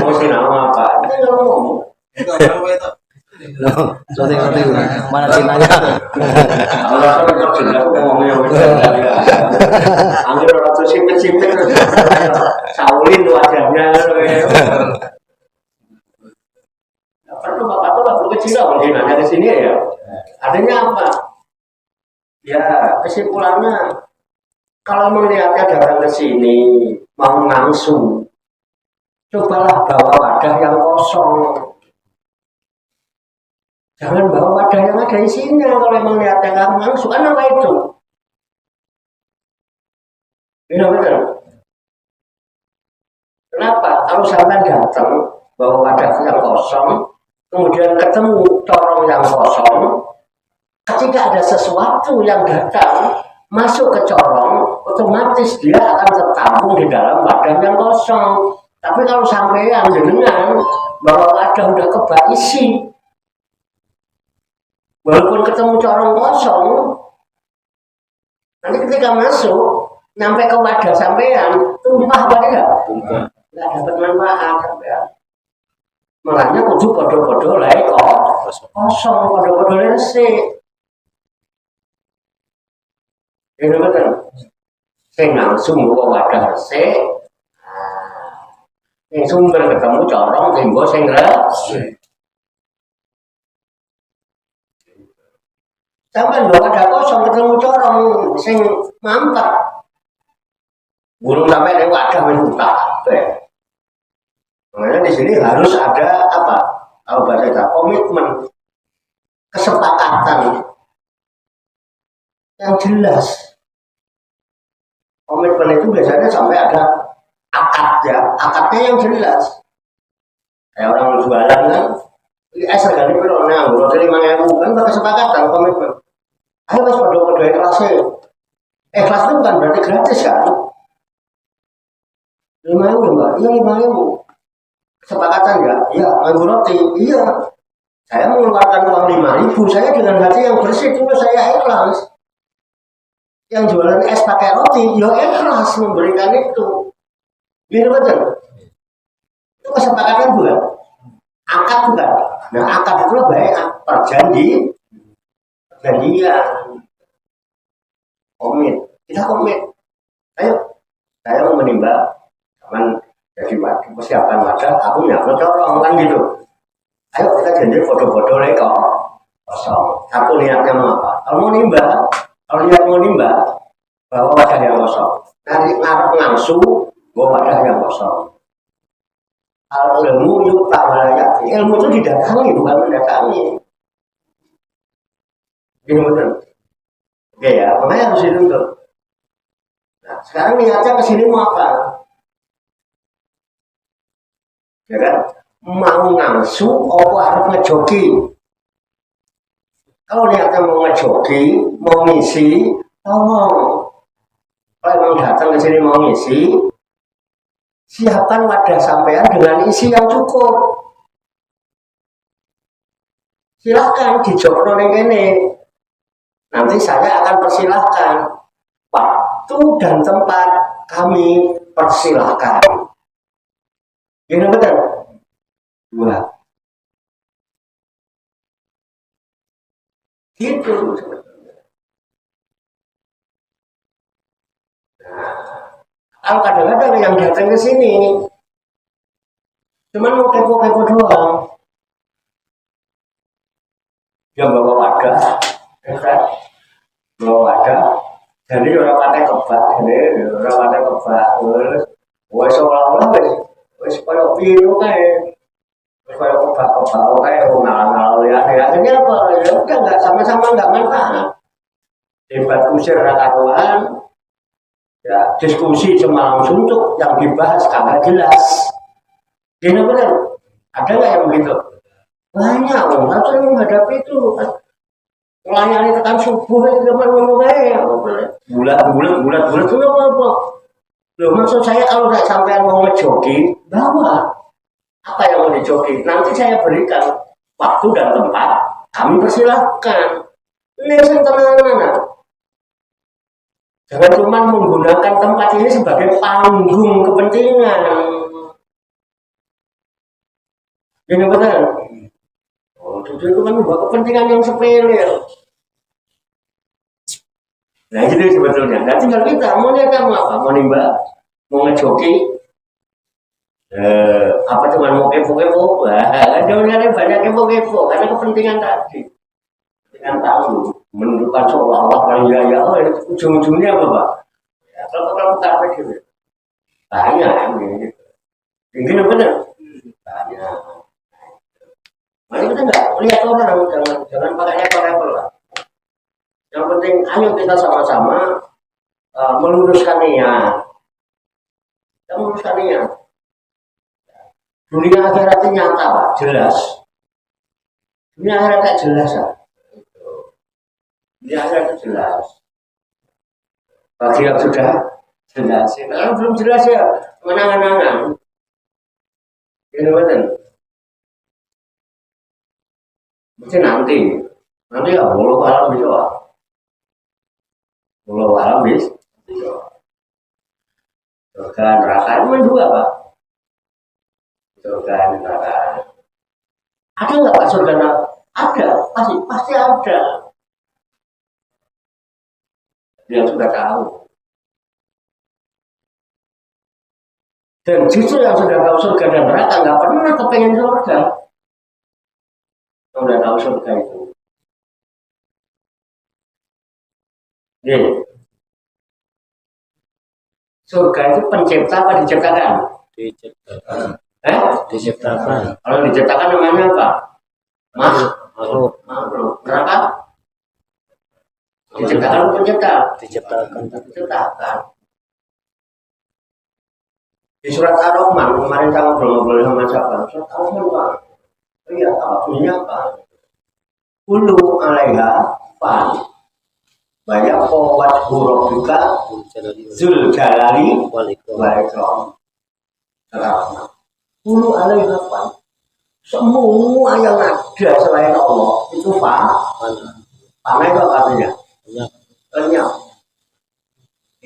mau Cina apa? Kita ngomong. Loh, sorry, mana Cinanya? Allah kan jelas ngomongnya ambil orang tuh simpet saulin wajahnya perlu bapak tuh nggak perlu kecil mungkin nanya ke sini ya. Artinya apa? Ya kesimpulannya kalau melihatnya datang ke sini mau langsung, cobalah bawa wadah yang kosong. Jangan bawa wadah yang ada isinya. Kalau memang lihatnya kamu langsung, apa itu? Ini betul. Kenapa? Kalau sampai datang bawa wadah yang kosong, kemudian ketemu corong yang kosong, ketika ada sesuatu yang datang masuk ke corong, otomatis dia akan tertampung di dalam wadah yang kosong. Tapi kalau sampai yang jenengan bawa wadah udah kebak isi, walaupun ketemu corong kosong, nanti ketika masuk sampai ke wadah sampean tumpah apa tidak? Tumpah. Nggak dapat manfaat sampean. Makanya kudu podo-podo lae kok kosong, podo-podo resik. Ini betul. Sing langsung bawa wadah resik. Sing sumber ketemu corong sing go sing resik. Sampai bawa wadah kosong ketemu corong sing mampet. Burung sampai di wadah menutah. Makanya di sini harus ada apa? Kalau bahasa kita komitmen, kesepakatan yang jelas. Komitmen itu biasanya sampai ada akadnya, yang jelas. Kayak orang jualan kan, ini harganya berapa? Nah, kalau dari 5.000 kan kesepakatan komitmen. Ayo mas podo-podo ikhlasnya. Ikhlas itu bukan berarti gratis kan? 5.000 mbak, iya 5.000. Kesepakatan ya, iya nganggur roti, iya. Saya mengeluarkan uang 5.000, saya dengan hati yang bersih itu saya ikhlas. Yang jualan es pakai roti, ya ikhlas memberikan itu. Ini betul. Itu kesepakatan bukan? Akad bukan? Nah akad itu baik perjanjian. Komit, kita komit. Ayo, saya mau menimbang, teman. Jadi persiapan wadah, aku nyapa corong kan gitu. Ayo kita janji foto-foto leko kosong. Aku niatnya mau apa? Kalau mau nimba, kalau niat mau nimba, bawa wadah yang kosong. Nanti ngarep langsung, bawa wadah yang kosong. Kalau ilmu yuta walayati, ilmu itu didatangi bukan mendatangi. Ini betul. Oke ya, makanya harus dituntut. Nah, sekarang niatnya ke sini mau apa? ya kan? Mau ngangsu, apa harus ngejoki? Kalau niatnya mau ngejoki, mau ngisi, tolong. Kalau memang datang ke sini mau ngisi, siapkan wadah sampean dengan isi yang cukup. Silahkan dijokno ning kene. Nanti saya akan persilahkan. Waktu dan tempat kami persilahkan. Gini betul? Dua. Gitu. Kalau kadang-kadang yang datang ke sini, cuman mau kepo-kepo doang. Dia bawa wadah, bawa wadah. Jadi orang pakai kebak, wes seolah-olah wes kalau pilu kayak, kalau kebak kayak ngalang-ngalang ya. Akhirnya apa? Ya udah nggak sama-sama nggak manfaat. Debat kusir rakaruan, ya diskusi semalam suntuk yang dibahas kagak jelas. Gini benar, ada nggak yang begitu? Banyak, orang sering menghadapi itu kan. Melayani tekan subuh itu teman-teman kayak bulat itu apa? Loh, maksud saya kalau nggak sampai mau ngejoki, bawa apa yang mau dijoki. Nanti saya berikan waktu dan tempat, kami persilahkan. Ini tenang. Jangan cuma menggunakan tempat ini sebagai panggung kepentingan. Ini benar. Oh, itu kan membuat kepentingan yang sepele. Nah itu sebetulnya. Nah tinggal kita mau lihat kamu apa? Mau nimba? Mau ngejoki? Apa cuma mau kepo-kepo? Jangan banyak kepo-kepo karena kepentingan tadi. Kepentingan tahu. Menunjukkan seolah-olah paling jaya. Oh ujung-ujungnya apa Pak? Ya, kalau tak apa gitu. Banyak ini. Ini benar. Banyak. Mari kita nggak lihat orang, jangan pakai level lah. Yang penting, ayo kita sama-sama meluruskan niat. Kita meluruskan niat. Dunia akhiratnya nyata Pak, jelas. Dunia akhiratnya jelas ya. Dunia akhiratnya jelas. Bagi yang sudah jelas, kalau belum jelas ya menangan-nangan. Ini betul. Mesti nanti ya walau alam bisa lah. Walau alam bisa. Surga neraka itu dua Pak. Surga neraka. Ada nggak Pak surga neraka? Ada, pasti ada. Yang sudah tahu. Dan justru yang sudah tahu surga dan neraka nggak pernah kepengen surga. Udah tahu surga itu. Jadi, surga itu pencipta apa diciptakan? Diciptakan. Diciptakan. Kalau diciptakan namanya apa? Makhluk. Neraka? Diciptakan atau pencipta? Diciptakan. Di surat Ar-Rahman kemarin kita ngobrol sama siapa? Surat Ar-Rahman Pak. Iya, bunyinya apa? Ulu alaiha fan. Banyak kawat huruf juga Zul Jalali wal Ikram. Ulu alaiha fan. Semua yang ada selain Allah itu fan. Fan itu apa artinya? Lenyap.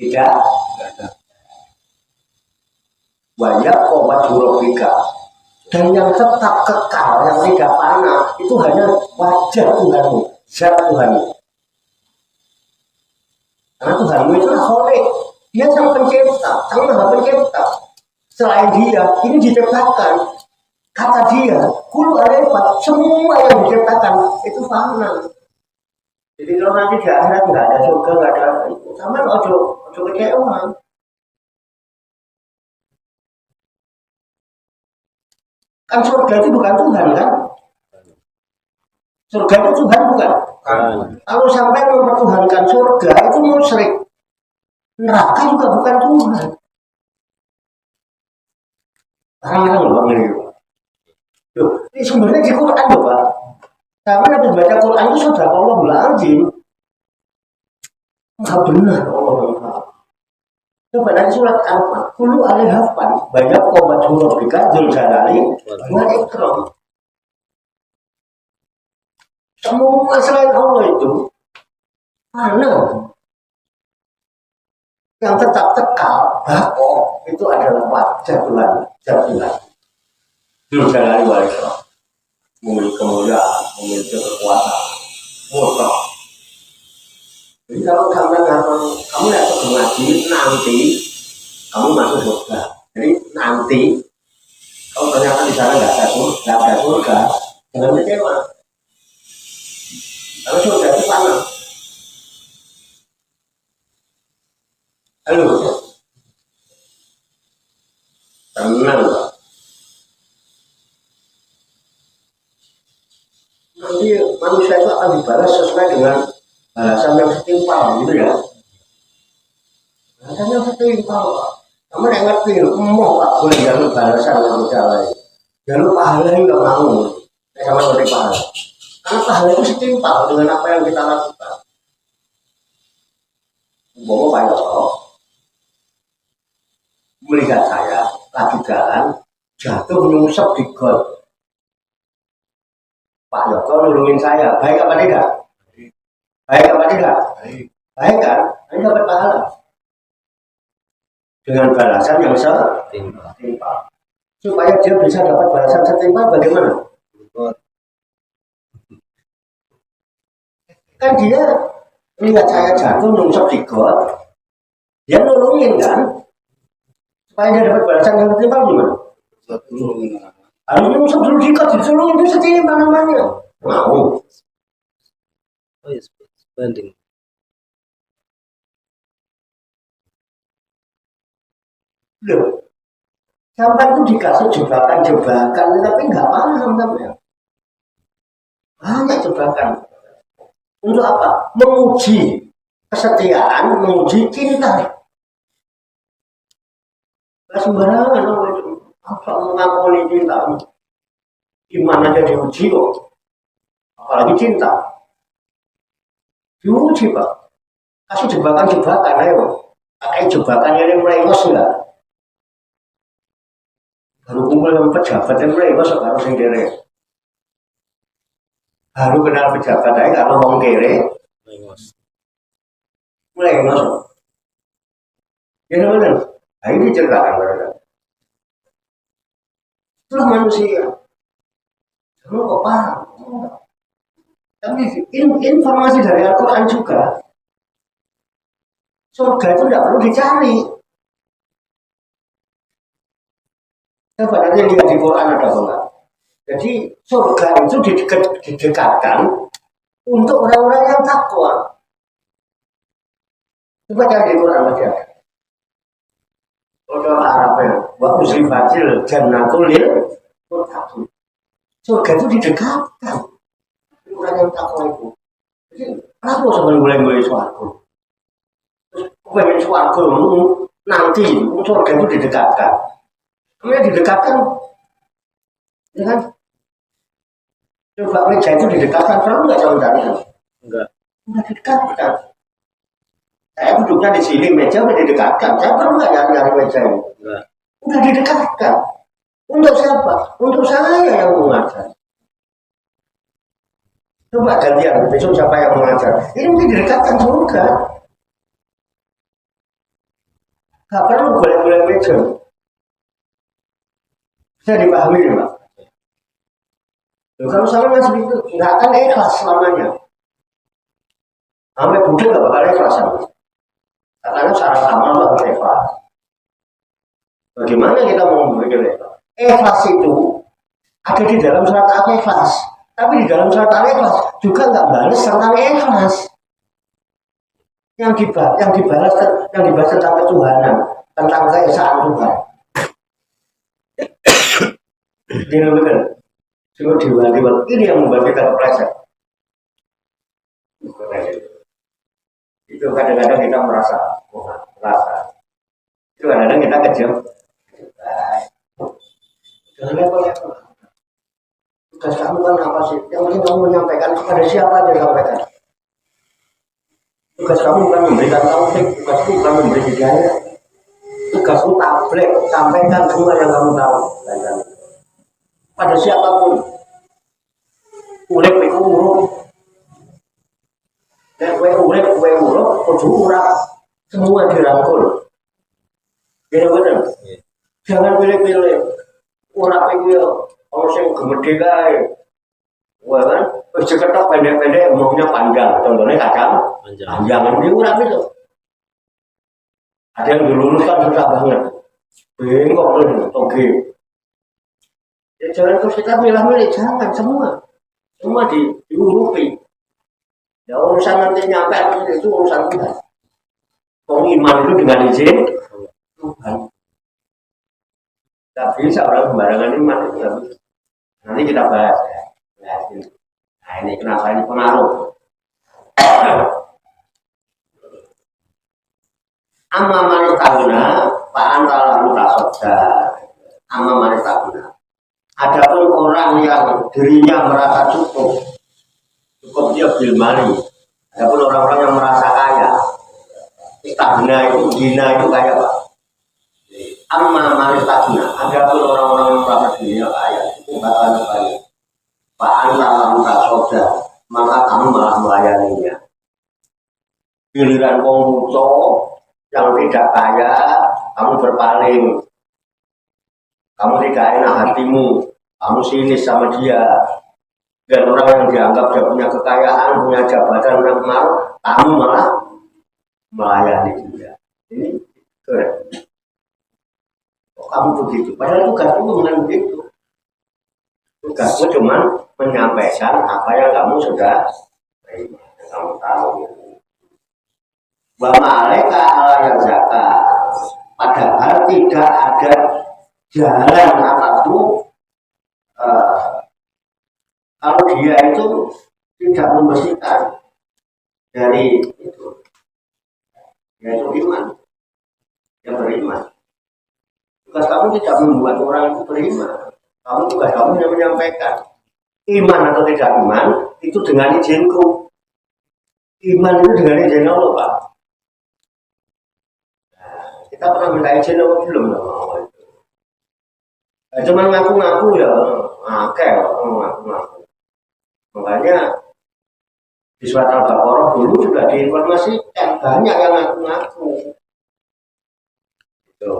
Tidak ada. Banyak kawat huruf juga. Dan yang tetap kekal, yang tidak fana, itu hanya wajah Tuhanmu, zat Tuhanmu. Karena Tuhanmu itu Khalik, dia sang pencipta, sang maha pencipta. Selain dia, ini diciptakan. Kata dia, kulu alaifa, semua yang diciptakan itu fana. Jadi kalau nanti di akhirat nggak ada surga, nggak ada itu, sama ojo kecewa. Kan surga itu bukan Tuhan kan? Surga itu Tuhan bukan? Kalau sampai mempertuhankan surga itu musyrik. Neraka juga bukan Tuhan. Orang-orang loh ini. Loh, ini sumbernya di Quran loh Pak. Karena habis baca Quran itu sudah Allah lazim. Enggak benar Allah. Coba dari surat Al-Fatihah, kulu alihafan, banyak obat huruf bika, zuljalali, wa ikram. Semua selain Allah itu, mana yang tetap tekal, bako, itu adalah wajah Tuhan, jatuhan. Zuljalali wa ikram. Memiliki kemuliaan, memiliki kekuatan, mutlak. Jadi kalau kamu lihat ngaji nanti kamu masuk surga. Jadi nanti kalau ternyata di sana nggak ada surga, jangan kecewa. Karena surga itu panas. Halo, tenang Pak. Nanti manusia itu akan dibalas sesuai dengan balasan yang setimpal gitu ya. Balasan yang setimpal. Kamu yang ngerti, mau tak boleh jalur balasan manusia lain. Jalur pahala ini nggak mau. Sama seperti pahala. Karena pahala itu setimpal dengan apa yang kita lakukan. Bawa Pak Yoko melihat saya lagi jalan jatuh nyungsep di got. Pak Yoko nulungin saya, baik apa tidak? Baik apa tidak? Baik kan? Ini dapat pahala dengan balasan yang setimpal. Supaya dia bisa dapat balasan setimpal bagaimana? Kan dia melihat saya jatuh nyungsep di got, dia nulungin kan? Supaya dia dapat balasan yang setimpal gimana? Harus nyungsep dulu di got, ditulungin itu setimpal namanya. Mau? Oh yes, banding. Loh, sampai itu dikasih jebakan-jebakan, tapi nggak paham namanya. Banyak jebakan. Untuk apa? Menguji kesetiaan, menguji cinta. Nggak sembarangan orang itu. Apa mengakui cinta? Gimana aja diuji kok? Apalagi cinta. Diuji Pak. Kasih jebakan-jebakan, ayo. Pakai jebakan ini melengos enggak? Baru kumpul dengan pejabat yang melengos harus yang kere. Baru kenal pejabat aja kalau ngomong kere. Melengos. Ya benar. Nah ini ceritakan mereka. Itulah manusia. Kamu kok paham? Tapi informasi dari Al-Quran juga. Surga itu tidak perlu dicari. Coba nanti lihat di Quran ada enggak. Jadi surga itu didekatkan untuk orang-orang yang takwa. Coba cari di Quran aja. Orang Arabnya, wa usrifatil jannatul lil muttaqin. Surga itu didekatkan orang yang takwa itu. Jadi kenapa sebenarnya boleh suaraku? Pengen suaraku nanti surga itu didekatkan. Kemudian didekatkan, ya kan? Coba meja itu didekatkan, perlu nggak jauh dari sana? Enggak. Udah didekatkan. Saya duduknya di sini, meja udah didekatkan. Saya perlu nggak nyari meja ini? Enggak. Udah didekatkan. Untuk siapa? Untuk saya yang mengajar. Coba gantian, besok siapa yang mengajar? Ini mungkin didekatkan surga. Gak perlu boleh-boleh meja. Bisa dipahami ya Pak? Loh, kalau sama ngasih itu nggak akan ikhlas selamanya. Sampai budek nggak bakal ikhlas sama. Karena syarat amal harus ikhlas. Bagaimana kita mau memberikan ikhlas? Ikhlas itu ada di dalam surat Al-Ikhlas. Tapi di dalam surat Al-Ikhlas juga nggak balas tentang ikhlas. Yang dibahas tentang ketuhanan, tentang keesaan Tuhan. Ini benar. Semua diwali-wali ini yang membuat kita kepleset. Itu kadang-kadang kita merasa. Itu kadang-kadang kita kejam. Jangan level-level. kamu kan apa sih? Yang penting kamu menyampaikan kepada siapa aja sampaikan. Tugas kamu bukan memberikan taufik, tugasmu bukan memberi hidayah. Tugasmu tabligh, sampaikan semua yang kamu tahu. Pada siapapun. Urip iku urip. Nek kowe urip, kowe urip, kudu ora semua dirangkul. Bener-bener. Jangan pilih-pilih. Ora iki yo ono sing gemedhe kae. Wah kan, wis ceketok pendek-pendek umumnya panjang. Contohnya kadang panjang ini ora itu. Ada yang dilurus kan susah banget. Bengkok loh, toge. Ya jangan terus kita milih-milih, jangan semua diurupi. Ya urusan nanti nyampe itu urusan kita. Iman itu dengan izin Tuhan. Tidak bisa orang sembarangan iman itu tidak bisa. Nanti kita bahas ya. Nah ini kenapa ini pengaruh. Amma manitaguna Pak antara mutasoda. Amma manitaguna. Adapun orang yang dirinya merasa cukup dia bilmani. Adapun orang-orang yang merasa kaya, istagna itu, gina itu kaya Pak. Amma manitaguna. Adapun orang-orang yang merasa dirinya kaya, itu bakal kaya. Pak antara mutasoda, maka kamu malah melayaninya. Giliran komputo yang tidak kaya, kamu berpaling. Kamu tidak enak hatimu, kamu sinis sama dia. Dan orang yang dianggap dia punya kekayaan, punya jabatan yang kemaru, kamu malah melayani dia. Ini keren. Kok kamu begitu? Padahal tugasmu bukan begitu. Tugasmu cuma menyampaikan apa yang kamu sudah terima, yang kamu tahu. Wa ma'alaika ala yang zakat. Padahal tidak ada jalan apapun kalau dia itu tidak membersihkan dari itu, yaitu iman, yang beriman. Tugas kamu tidak membuat orang itu beriman. Tugas kamu hanya menyampaikan. Iman atau tidak iman itu dengan izinku. Iman itu dengan izin Allah Pak. Kita pernah minta izin apa belum? Cuma ngaku-ngaku ya, ngaku-ngaku. Makanya di surat Al-Baqarah dulu juga diinformasikan banyak yang ngaku-ngaku. Itu.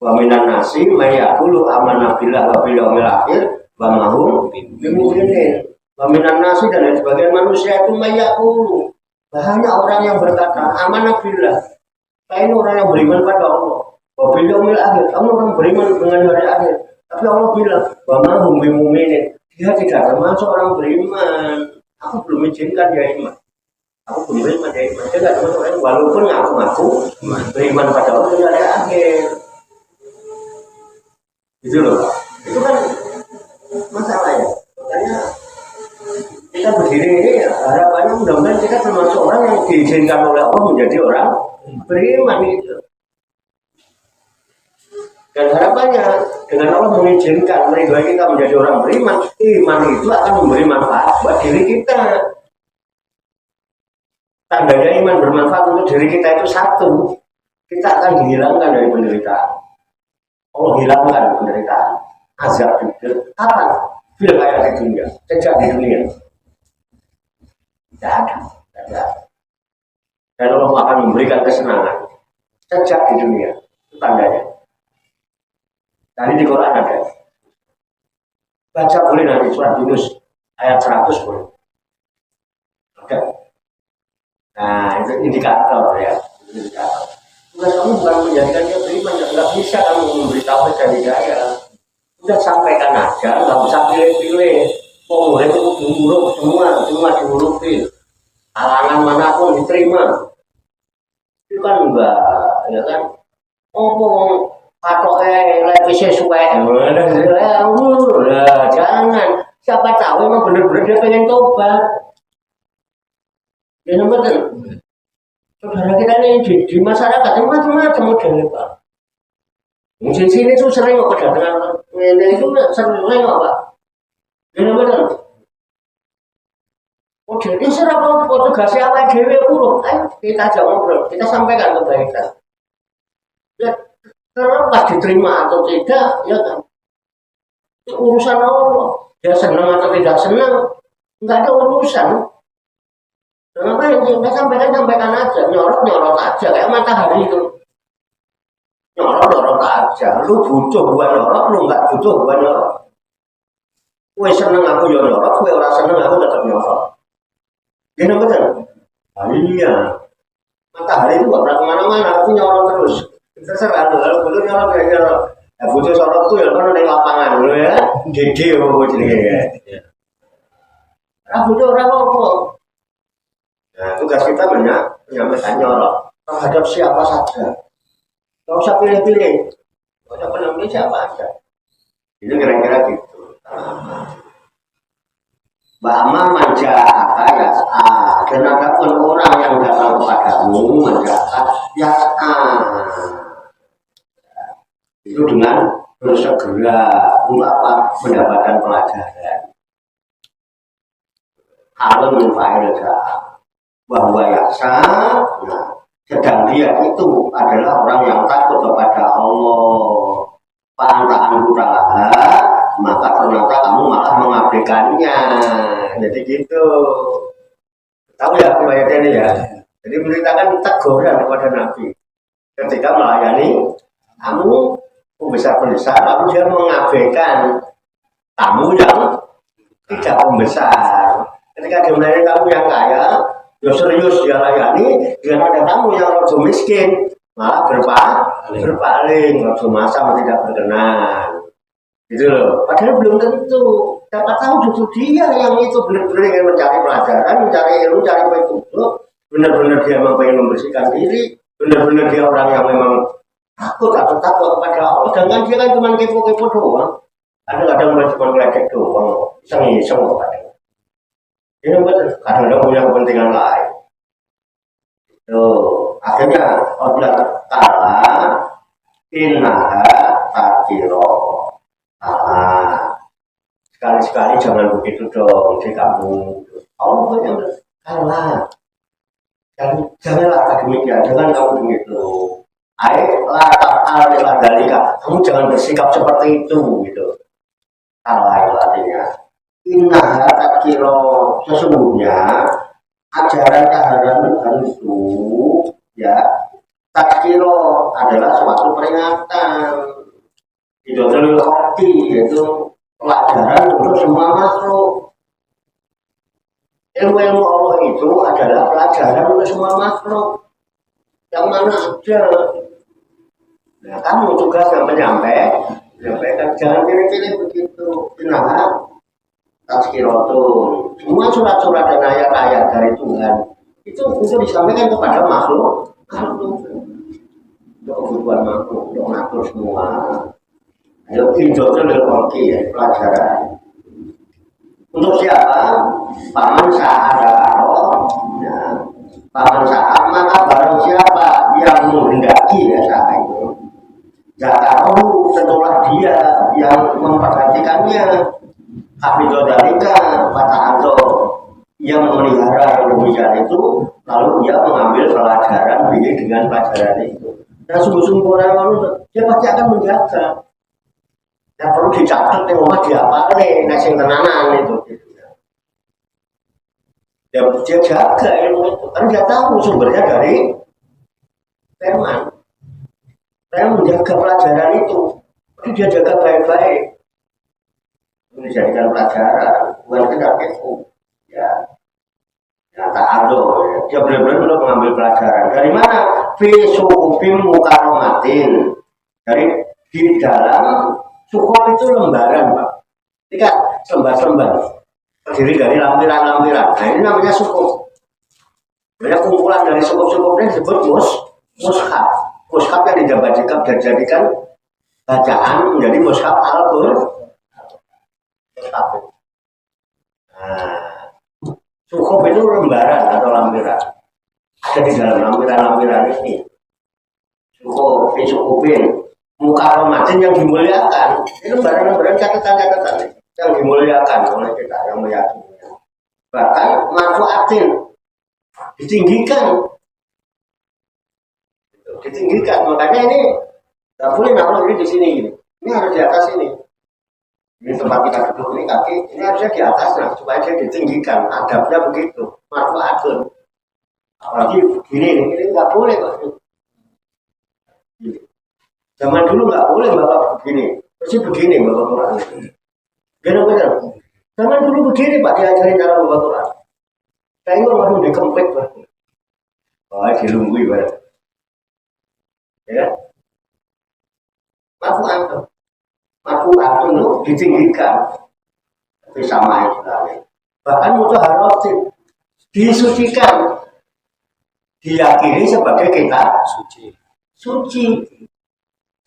Wa minan nasi may yaqulu amanna billah wa bil yaumil akhir wa ma hum bimu'minin. Wa minan nasi dan sebagian manusia itu may yaqulu. Banyak orang yang berkata amanna billah. Saya ini orang yang beriman pada Allah. Wa bil yaumil akhir. Kamu orang beriman dengan hari akhir. Tapi Allah bilang, wa ma hum bimu'minin. Dia tidak termasuk orang beriman. Aku belum izinkan dia iman. Aku belum beriman dia iman. Dia tidak termasuk orang walaupun ngaku beriman pada Allah di hari akhir. Itu loh. Itu kan masalahnya. Makanya kita berdiri ini ya, harapannya mudah-mudahan kita termasuk orang yang diizinkan oleh Allah menjadi orang beriman itu. Dan harapannya dengan Allah mengizinkan meridhoi kita menjadi orang beriman, iman itu akan memberi manfaat buat diri kita. Tandanya iman bermanfaat untuk diri kita itu satu, kita akan dihilangkan dari penderitaan. Allah hilangkan penderitaan, azab itu kapan? Bila kayak di dunia, sejak di dunia. Tidak ada. Dan Allah akan memberikan kesenangan sejak di dunia, itu tandanya. Tadi di Quran ada. Baca boleh nanti surat Yunus ayat 100 boleh. Oke. Nah, itu indikator ya. Indikator. Tugas kamu bukan menjadikan dia beriman, nggak bisa kamu memberitahu dari hidayah. Udah sampaikan aja, nggak usah pilih-pilih. Oh, itu buruk semua diurutin. Halangan manapun diterima. Itu kan enggak, ya kan? Oh, patoknya lepisnya suwe, jangan. Siapa tahu emang bener-bener dia pengen tobat. Ya betul. Saudara kita ini di masyarakat macam-macam modelnya Pak. Mungkin sini tuh sering kok kedatangan, ini itu sering kok Pak. Ini benar. Oh jadi serapa tugasnya apa dewe buruk? Ayo kita ajak ngobrol, kita sampaikan kebaikan. Ya, terlepas diterima atau tidak, ya kan? Itu urusan Allah. Dia senang atau tidak senang, nggak ada urusan. Kenapa yang kita sampaikan aja, nyorot aja kayak matahari itu. Nyorot aja. Lu butuh buat nyorot, lu nggak butuh buat nyorot. Kue seneng aku ya nyorot, kue orang seneng aku tetap nyorot. Gini betul? Iya. Matahari itu gak pernah kemana-mana, aku nyorot terus. Terserah tuh, kalau butuh nyorot ya nyorot. Ya butuh sorot tuh ya kan di lapangan dulu ya. Gede ya jadi ya. Butuh orang apa? Nah tugas kita menyampaikan nyorot terhadap siapa saja. Gak usah pilih-pilih. Gak usah pilih-pilih siapa aja. Itu kira-kira gitu. Bama manja'aka yas'a, dan ada pun orang yang datang kepadamu manja'aka yas'a, itu dengan bersegera untuk apa? Mendapatkan pelajaran. Kalau menfa'il bahwa yas'a, nah, sedang dia itu adalah orang yang takut kepada Allah. Pa'anta'an hutalah, maka ternyata kamu malah mengabaikannya. Jadi gitu. Tahu ya riwayat ini ya. Jadi memberitakan teguran kepada Nabi ketika melayani kamu pembesar-pembesar, lalu dia mengabaikan tamu yang tidak pembesar. Ketika dia melayani tamu yang kaya, ya serius dia layani. Dengan ada tamu yang rojo miskin, malah berpaling, rojo masam tidak berkenan. Gitu loh, padahal belum tentu. Dapat tahu justru dia yang itu benar-benar ingin mencari pelajaran, mencari ilmu, mencari petunjuk. Benar-benar dia memang ingin membersihkan diri. Benar-benar dia orang yang memang takut atau takut kepada Allah. Sedangkan dia kan cuma kepo-kepo doang. Kadang-kadang cuma ngeledek doang, iseng-iseng kok kadang. Ini betul. Kadang-kadang punya kepentingan lain. Tuh, akhirnya Allah Ta'ala innaha takiro. Sekali-sekali jangan begitu dong di kamu. Allah yang kalah. Janganlah demikian, jangan kamu begitu. Ayolah ta'ala dalika. Kamu jangan bersikap seperti itu gitu. Kalah artinya. Innaha takiro, sesungguhnya ajaran taharan itu ya takiro adalah suatu peringatan. Idul Khotti yaitu pelajaran untuk semua makhluk. Ilmu-ilmu Allah itu adalah pelajaran untuk semua makhluk. Yang mana aja. Nah, kamu tugas yang menyampaikan, jangan pilih-pilih begitu. Nah, tazkiratun. Semua surat-surat dan ayat-ayat dari Tuhan itu untuk disampaikan kepada makhluk. Untuk kebutuhan makhluk, untuk ngatur semua. Ayo hidupnya lelaki ya, pelajaran. Untuk siapa? Paman sa'ada karo. Ya. Paman sa'ad maka barang siapa yang menghendaki ya saat itu. Jakaru setelah dia yang memperhatikannya. Hafidho dalika pata'adho yang memelihara demikian itu. Lalu dia mengambil pelajaran dengan pelajaran itu. Dan sungguh-sungguh orang dia pasti akan menjaga. Yang perlu dicatat yang rumah diapalin, nasi tenanan itu. Dia jaga ilmu itu, kan dia tahu sumbernya dari firman. Saya menjaga pelajaran itu, tapi dia jaga baik-baik. Menjadikan pelajaran, bukan sekedar itu. Ya, tak ada. Dia benar-benar mengambil pelajaran. Dari mana? Fi suhufim mukarramatin. Dari di dalam suhuf itu lembaran, Pak. Ini kan lembar-lembar terdiri dari lampiran-lampiran. Nah ini namanya suhuf. Banyak kumpulan dari suhuf-suhufnya disebut mushaf. Mushaf yang dijadikan bacaan menjadi mushaf Al-Qur'an. Nah, suhuf itu lembaran atau lampiran. Ada di dalam lampiran-lampiran ini. Suhufin mukarramatin yang dimuliakan. Ini lembaran-lembaran catatan-catatan. yang dimuliakan oleh kita yang meyakininya. Bahkan manfaatin ditinggikan, makanya ini nggak boleh naruh ini di sini, ini harus di atas ini. Ini tempat kita duduk ini kaki, ini harusnya di atas nah, supaya dia ditinggikan, adabnya begitu, manfaatin. Apalagi begini, ini nggak boleh kok. Zaman dulu nggak boleh bapak begini, mesti begini bapak Quran. Benar-benar. Zaman dulu begini pak diajarin cara bapak Quran. Kayaknya orang dikempit pak. Oh, dilunggui pak. Ya, manfaat itu ditinggikan, tapi sama sekali. Bahkan mutaharatin disucikan, diyakini sebagai kita suci.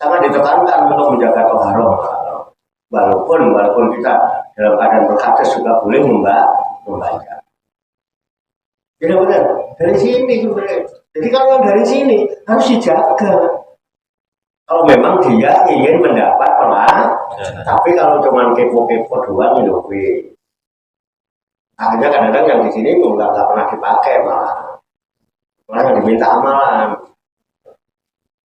Sangat ditekankan untuk menjaga toharoh. Walaupun kita dalam keadaan berhadis juga boleh membaca. Benar-benar dari sini sebenarnya. Jadi kalau dari sini harus dijaga. Kalau memang dia ingin mendapat tapi kalau cuma kepo-kepo doang itu, akhirnya kadang-kadang yang di sini nggak pernah dipakai malah yang diminta amalan.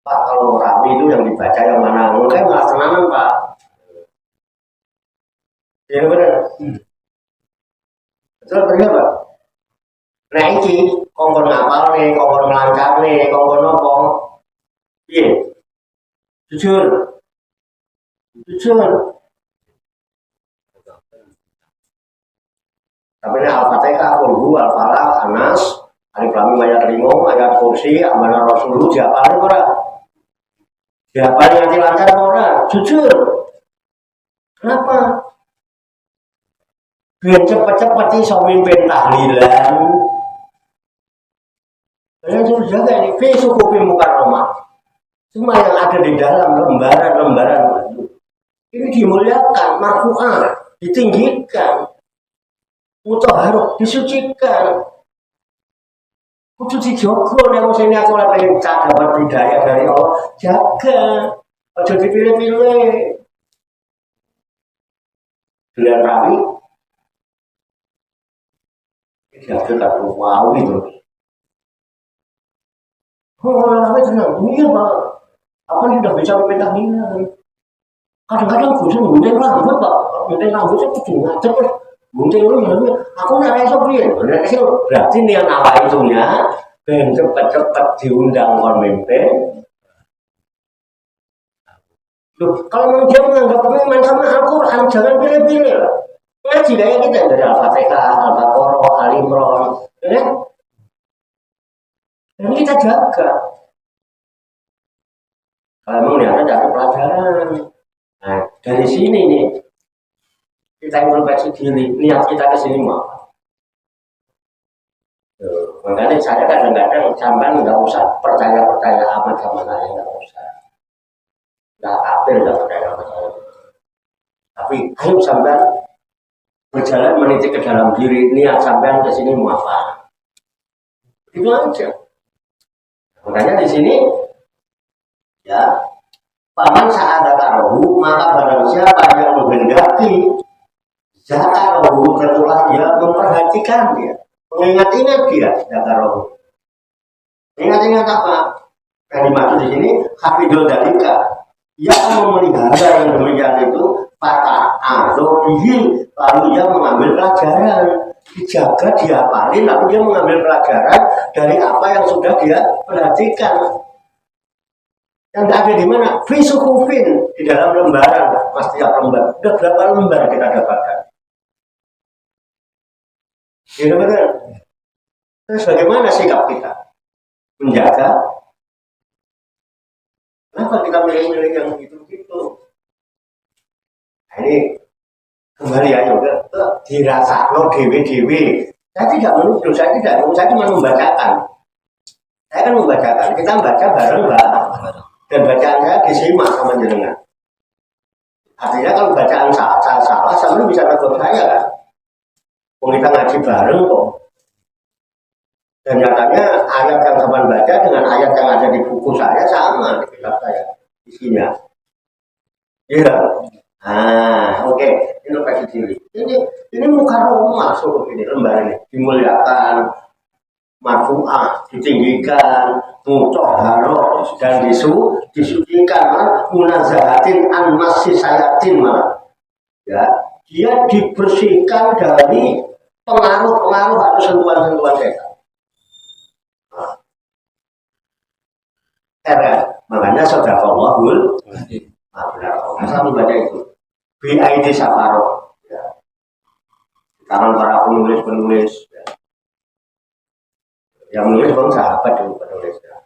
Pak, kalau rapi itu yang dibaca yang mana? Mungkin malah senangan pak. Ya benar. Betul ternyata. Nah ini kongkon ngapal nih, kongkon melancar nih, kongkon apa? Iya. Jujur. Tapi ini Al-Fatihah, Qul Al-Falaq, Anas, Alif Lam Mim ayat 5, ayat kursi, amanah Rasulullah, diapalin ora? Diapalin nanti lancar ora? Jujur. Kenapa? Biar cepat-cepat iso mimpin tahlilan. Kalian suruh jaga ini, fi sukufi mukarramah. Semua yang ada di dalam lembaran ini dimuliakan, marfu'ah, ditinggikan, mutahharah, disucikan. Kudu dijogo nek wong sene aku ora pengen dapat hidayah dari Allah, jaga. Aja dipilih-pilih. Bulan rawi. Jaga tak wow itu. Rawi tenang, iya Pak. Apa sudah bisa meminta minat? Kadang-kadang gue gunting rambut pak, gunting rambutnya kudu ngajak terus gunting lu ya, aku nggak reso piye, berarti niat awal itunya ben cepet-cepet diundang pemimpin. Loh, kalau memang dia menganggap main sama Al-Quran, jangan pilih-pilih lah. Ngaji kayak kita dari Al-Fatihah, Al-Baqarah, Al-Imran, ya? Dan kita jaga. Kalau memang niatnya dari pelajaran. Nah, dari sini nih kita introspeksi diri, niat kita ke sini mau. Makanya saya kadang-kadang sampai nggak usah percaya amat sama saya, nggak usah. Nggak kafir, nggak percaya sama saya. Tapi ayo sampai berjalan meniti ke dalam diri, niat sampai ke sini mau apa? Itu aja. Makanya di sini ya. Paman saat taruh, maka barang siapa yang menghendaki zakarohu, tentulah dia memperhatikan dia, mengingat-ingat dia zakarohu. Ingat-ingat apa? Yang dimaksud di sini hafidul dalika, ia akan memelihara yang demikian itu patah azobihi, lalu dia mengambil pelajaran, dijaga, dihafalin, lalu dia mengambil pelajaran dari apa yang sudah dia perhatikan. Yang ada di mana? Fisukufin di dalam lembaran, mas tiap lembar. Sudah berapa lembar kita dapatkan? Ya benar. Terus bagaimana sikap kita menjaga? Kenapa kita milih-milih yang gitu-gitu? Nah, ini kembali aja ke dirasa lo dewi. Saya tidak menuduh, saya cuma membacakan. Saya kan membacakan. Kita membaca bareng-bareng. Dan bacaan saya disimak sama jenengan. Artinya kalau bacaan salah, sama bisa negur saya kan. Kita ngaji bareng kok. Dan nyatanya ayat yang sama baca dengan ayat yang ada di buku saya sama di kitab saya isinya. Iya. Oke. Introspeksi diri. Ini mukarram masuk ini lembar ini dimuliakan, marfu'ah ditinggikan, mutahharah dan disucikan, munazahatin an masisayatin malah. Ya, dia dibersihkan dari pengaruh-pengaruh atau sentuhan-sentuhan setan. Makanya sadaqallahul benar. Asal membaca itu BID Safaro ya. Tangan para penulis-penulis ya. Yang menulis bang sahabat dulu penulis ya.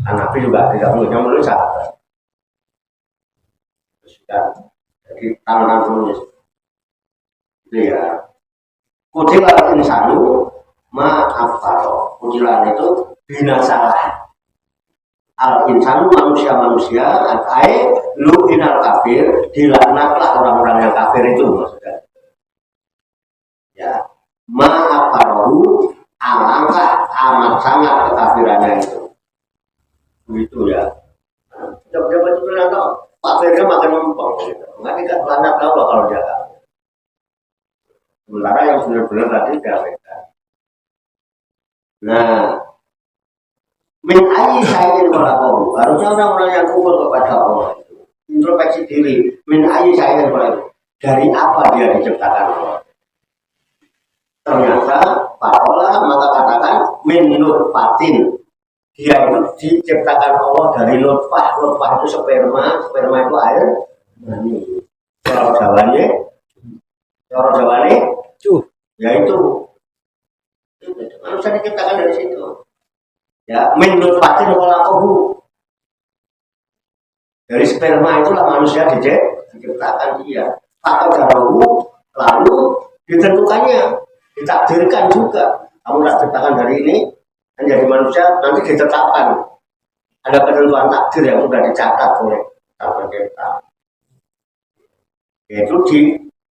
Nabi juga tidak menulis, yang menulis sahabat. Jadi tangan penulis itu ya. Kutilah insanu ma'afaro. Kutilah itu binasalah. Al insanu manusia akai lu inal kafir, dilaknatlah orang-orang yang kafir itu maksudnya. Ya, ma'afarohu alangkah amat sangat kekafirannya itu. Begitu ya. Coba itu ternyata kafirnya makin mempeng gitu. Nggak tidak laknat tahu kalau dia kafir. Sementara yang benar-benar tadi kafirkan. Nah, min ayyi syai'in khalaqahu. Harusnya orang-orang yang kufur kepada Allah itu introspeksi diri. Min ayyi syai'in khalaqahu. Dari apa dia diciptakan Allah? Ternyata Pakola maka katakan min nutfatin. Dia itu diciptakan Allah dari nutfah. Nutfah itu sperma itu air mani. Cara Jawane, yaitu manusia diciptakan dari situ. Ya, min nutfatin khalaqahu. Dari sperma itulah manusia diciptakan dia. Atau darahu, lalu ditentukannya, ditakdirkan juga. Kamu tak ciptakan dari ini menjadi manusia, nanti ditetapkan. Ada ketentuan takdir yang sudah dicatat oleh Sang Pencipta. Yaitu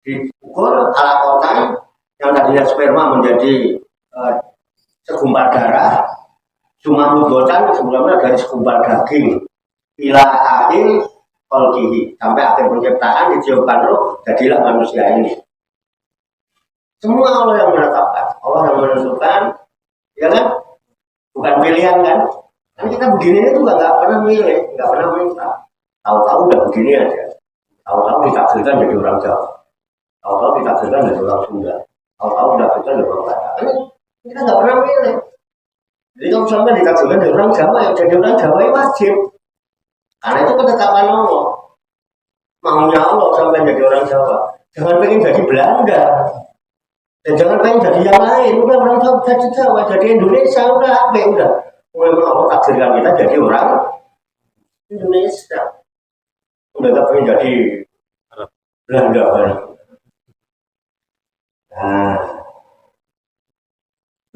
diukur alakotan yang tadinya sperma menjadi segumpal darah. Cuma mudhotan sebelumnya dari segumpal daging ila akhir khalqihi, sampai akhir penciptaan ditiupkan roh, jadilah manusia ini. Semua Allah yang menetapkan, Allah yang menentukan, ya kan? Bukan pilihan kan? Kan kita begini itu juga nggak pernah milih, nggak pernah minta. Tahu-tahu udah begini aja. Tahu-tahu ditakdirkan jadi orang Jawa. Tahu-tahu ditakdirkan jadi orang Sunda. Tahu-tahu ditakdirkan jadi orang Batak. Kita nggak pernah milih. Jadi kalau misalnya ditakdirkan dari orang Jawa, yang jadi orang Jawa itu wajib. Karena itu ketetapan Allah. Maunya Allah sampai jadi orang Jawa. Jangan pengen jadi Belanda. Dan jangan pengen jadi yang lain. Udah orang Jawa jadi Jawa, jadi Indonesia. Udah apa ya udah. Memang Allah takdirkan kita jadi orang Indonesia. Udah gak pengen jadi Belanda.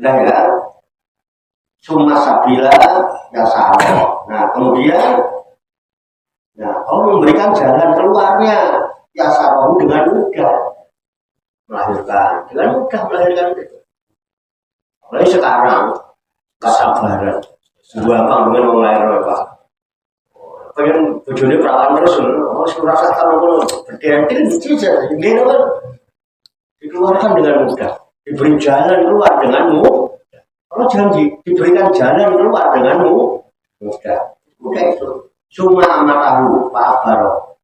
Nah ya. Summa sabila ya sama. Nah kemudian, Allah memberikan jalan keluarnya ya sarahu dengan mudah melahirkan, itu. Mulai sekarang gak sabaran, gampang dengan orang lahir Pak. Pengen bojone perawan terus, surasa kalau berdentil saja, dikeluarkan dengan mudah, diberi jalan keluar dengan mudah. Kalau janji diberikan jalan keluar denganmu, mudah itu. Cuma amat tahu Pak Baro.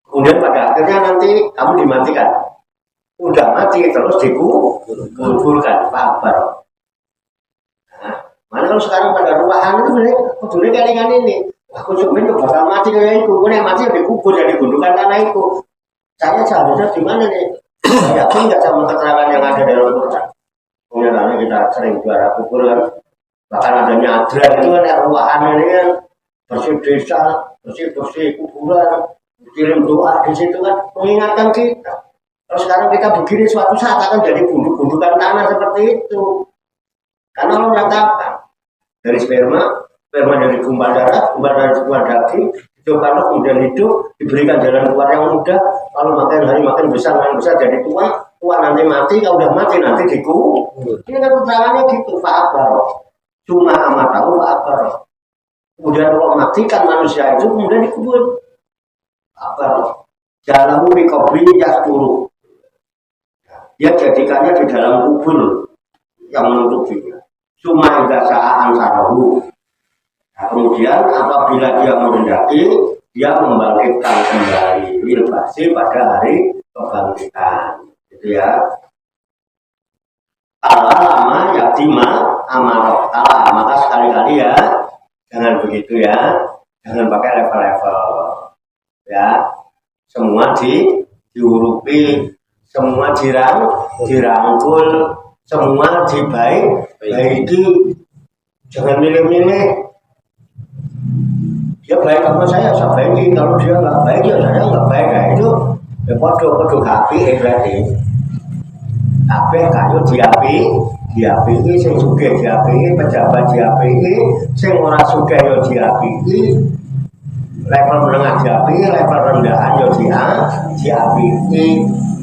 Kemudian pada akhirnya nanti kamu dimatikan. Udah mati terus dikuburkan Pak Baro. Nah, mana kalau sekarang pada ruahan itu benar kali ini. Aku cuma itu bakal mati kayak itu. Kemudian mati dikubur ya digundukan tanah itu. Saya seharusnya di mana nih? Saya yakin nggak sama keterangan yang ada dalam Al-Quran. Kemudian kita sering juara kubur kan, bahkan adanya adran itu kan ruahan ini kan bersih desa, bersih kuburan, kirim doa di situ kan mengingatkan kita. Kalau sekarang kita begini suatu saat akan jadi gundukan tanah seperti itu. Karena Allah mengatakan dari sperma dari gumpal darah, dari gumpal daging, itu kalau kemudian hidup diberikan jalan keluar yang mudah, lalu makin hari makin besar jadi tua nanti mati, kalau udah mati nanti dikubur. Ini kan keterangannya gitu, Pak Akbar. Cuma amat tahu Pak Akbar. Kemudian Allah matikan manusia itu, kemudian dikubur. Pak Akbar. Jalahu fi qabri yasturu. Dia jadikannya di dalam kubur yang menutupinya. Cuma enggak sa'an sarahu. Nah, kemudian apabila dia menghendaki, dia membangkitkan kembali bilbasi pada hari kebangkitan. Gitu ya. Allah lama yaktima amarok. Allah maka sekali-kali ya jangan begitu ya, jangan pakai level-level ya. Semua diurupi, semua dirangkul, semua dibaiki. Jangan milih-milih. Dia baik sama saya baiki. Kalau dia nggak baik ya saya nggak baik. Nah, itu ya podo happy berarti. Kabeh kayu diapiki, sing sugih diapiki, pejabat diapiki, sing ora sugih yo diapiki, level menengah diapiki, level rendahan yo diapiki,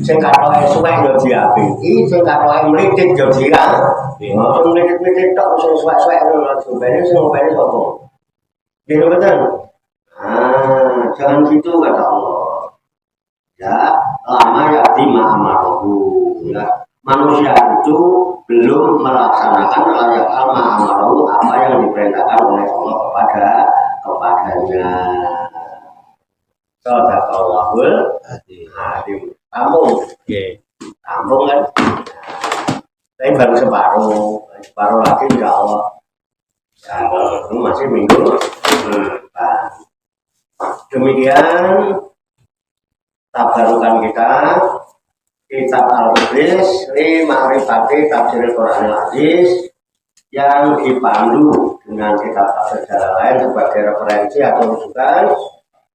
sing katoke suwek yo diapiki, sing katoke mlitit yo diapiki. Ngono mlitit-mlitit tok sing suwek-suwek ngono jumene sing ngopeni sapa. Gitu betul. Jangan gitu kata Allah. Ya, lama ya dima'amarohu ya. Manusia itu belum melaksanakan layak al-ma'amarohu apa yang diperintahkan oleh Allah kepadanya. Shadaqallahul Azim. Kampung, kampung kan. Tapi baru separuh lagi insya Allah. Ya, itu masih minggu depan. Demikian tabarukan kita. Kitab Al-Qudris li ma'rifati tafsir Quran al-Aziz yang dipandu dengan kitab tafsir jalan lain sebagai referensi atau rujukan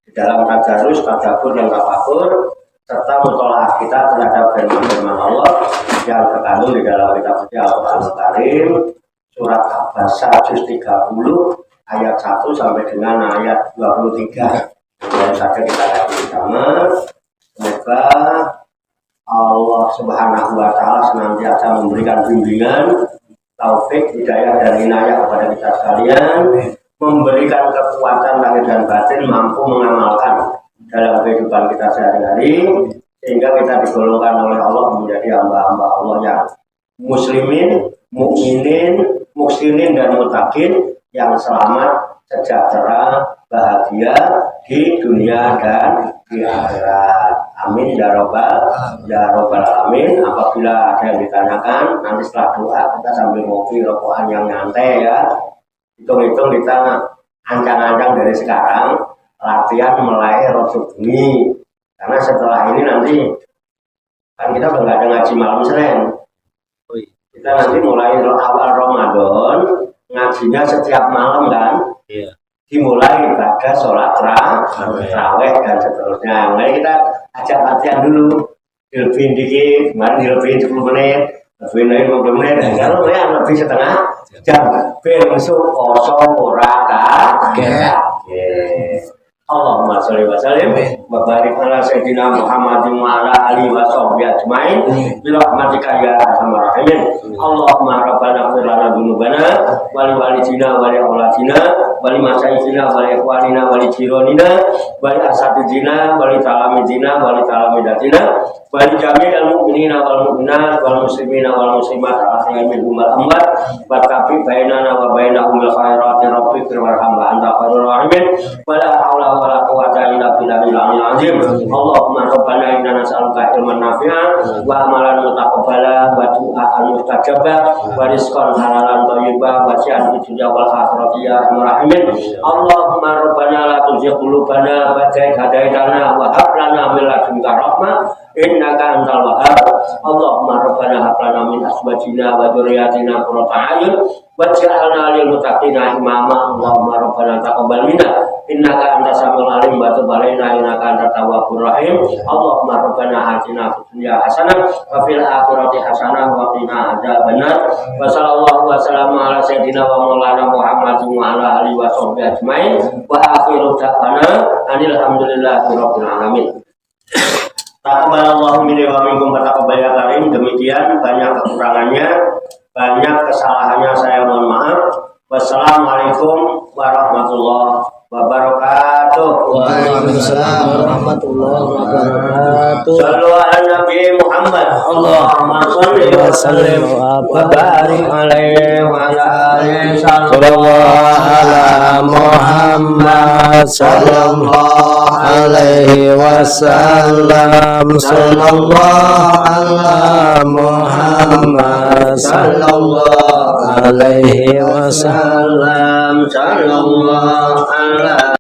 di dalam tadarus, tadabbur dan tafakur serta mutolaah kita terhadap firman-firman Allah yang terkandung di dalam kitab suci Al-Qur'an Al-Karim surat Al-Baqarah juz 30 ayat 1 sampai dengan ayat 23. Yang saja kita lihat bersama. Semoga Allah Subhanahu wa Ta'ala senantiasa memberikan bimbingan, taufik, hidayah dan inayah kepada kita sekalian, memberikan kekuatan lahir dan batin mampu mengamalkan dalam kehidupan kita sehari-hari, sehingga kita digolongkan oleh Allah menjadi hamba-hamba Allah yang muslimin, mukminin, muhsinin dan muttaqin yang selamat, sejahtera, bahagia di dunia dan di akhirat. Amin ya robbal alamin. Apabila ada yang ditanyakan nanti setelah doa kita sambil ngopi rokokan yang nyantai ya. Hitung-hitung kita ancang-ancang dari sekarang latihan mulai rosok ini. Karena setelah ini nanti kan kita udah nggak ada ngaji malam Senin. Kita nanti mulai awal Ramadan ngajinya setiap malam kan. Iya. Dimulai pada sholat tarawih dan seterusnya. Mari kita ajak latihan dulu. Dilebihin dikit, kemarin dilebihin 10 menit, lebihin 50 menit. Kalau ya lebih setengah jam. Besok kosong ora kaget. Allahumma sholli wa sallim wa barik ala sayyidina Muhammadin wa ala alihi wa sahbihi ajmain bi rahmatika ya arhamar rahimin. Allahumma rabbana ighfir lana dzunubana wa li walidina wa li auladina wa li masyayikhina wa li ikhwanina wa li jiranina wa li asatidina wa li talamidina wa li talamidatina wa li jami'il mu'minina wal mu'minat wal muslimina wal muslimat al-ahya'i minhum wal amwat wa tabi bainana wa bainahum bil khairati rabbik warham wa anta khairur rahimin wa la haula wa la quwwata illa billahil azim. Allahumma rabbana inna nas'aluka ilman nafi'an wa amalan mutaqabbala wa du'aan mustajabah wa rizqan halalan thayyibah wa syi'an fid dunya wal akhirati ya arhamar rahimin. Allahumma rabbana la tuzigh qulubana ba'da idh hadaitana wa hab lana min ladunka rahmah innaka antal wahhab. Allahumma rabbana hab lana min azwajina wa dzurriyyatina qurrata a'yun waj'alna lil muttaqina imama. Allahumma rabbana taqabbal minna innaka antas samiul alim wa tub alaina innaka antat tawwabur rahim. Allahumma rabbana atina fid dunya hasanah wa fil akhirati hasanah wa qina adzabannar. Wa sallallahu wa sallama ala sayyidina wa maulana Muhammadin wa ala alihi wa sahbihi ajmain wa akhiru da'wana alhamdulillahi rabbil alamin. Taqabbalallahu minni wa minkum wa taqabbal ya karim. Demikian banyak kekurangannya, banyak kesalahannya, saya mohon maaf. Wassalamualaikum warahmatullahi wabarakatuh. wabarakatuh. Waalaikumsalam warahmatullahi wabarakatuh. Sallu ala Nabi Muhammad. Allahumma shalli wa sallim wa barik alaihi wa ala alihi. Sallallahu ala Muhammad sallallahu alaihi wasallam. Sallallahu ala Muhammad sallallahu alaihi wasallam. Sallallahu ala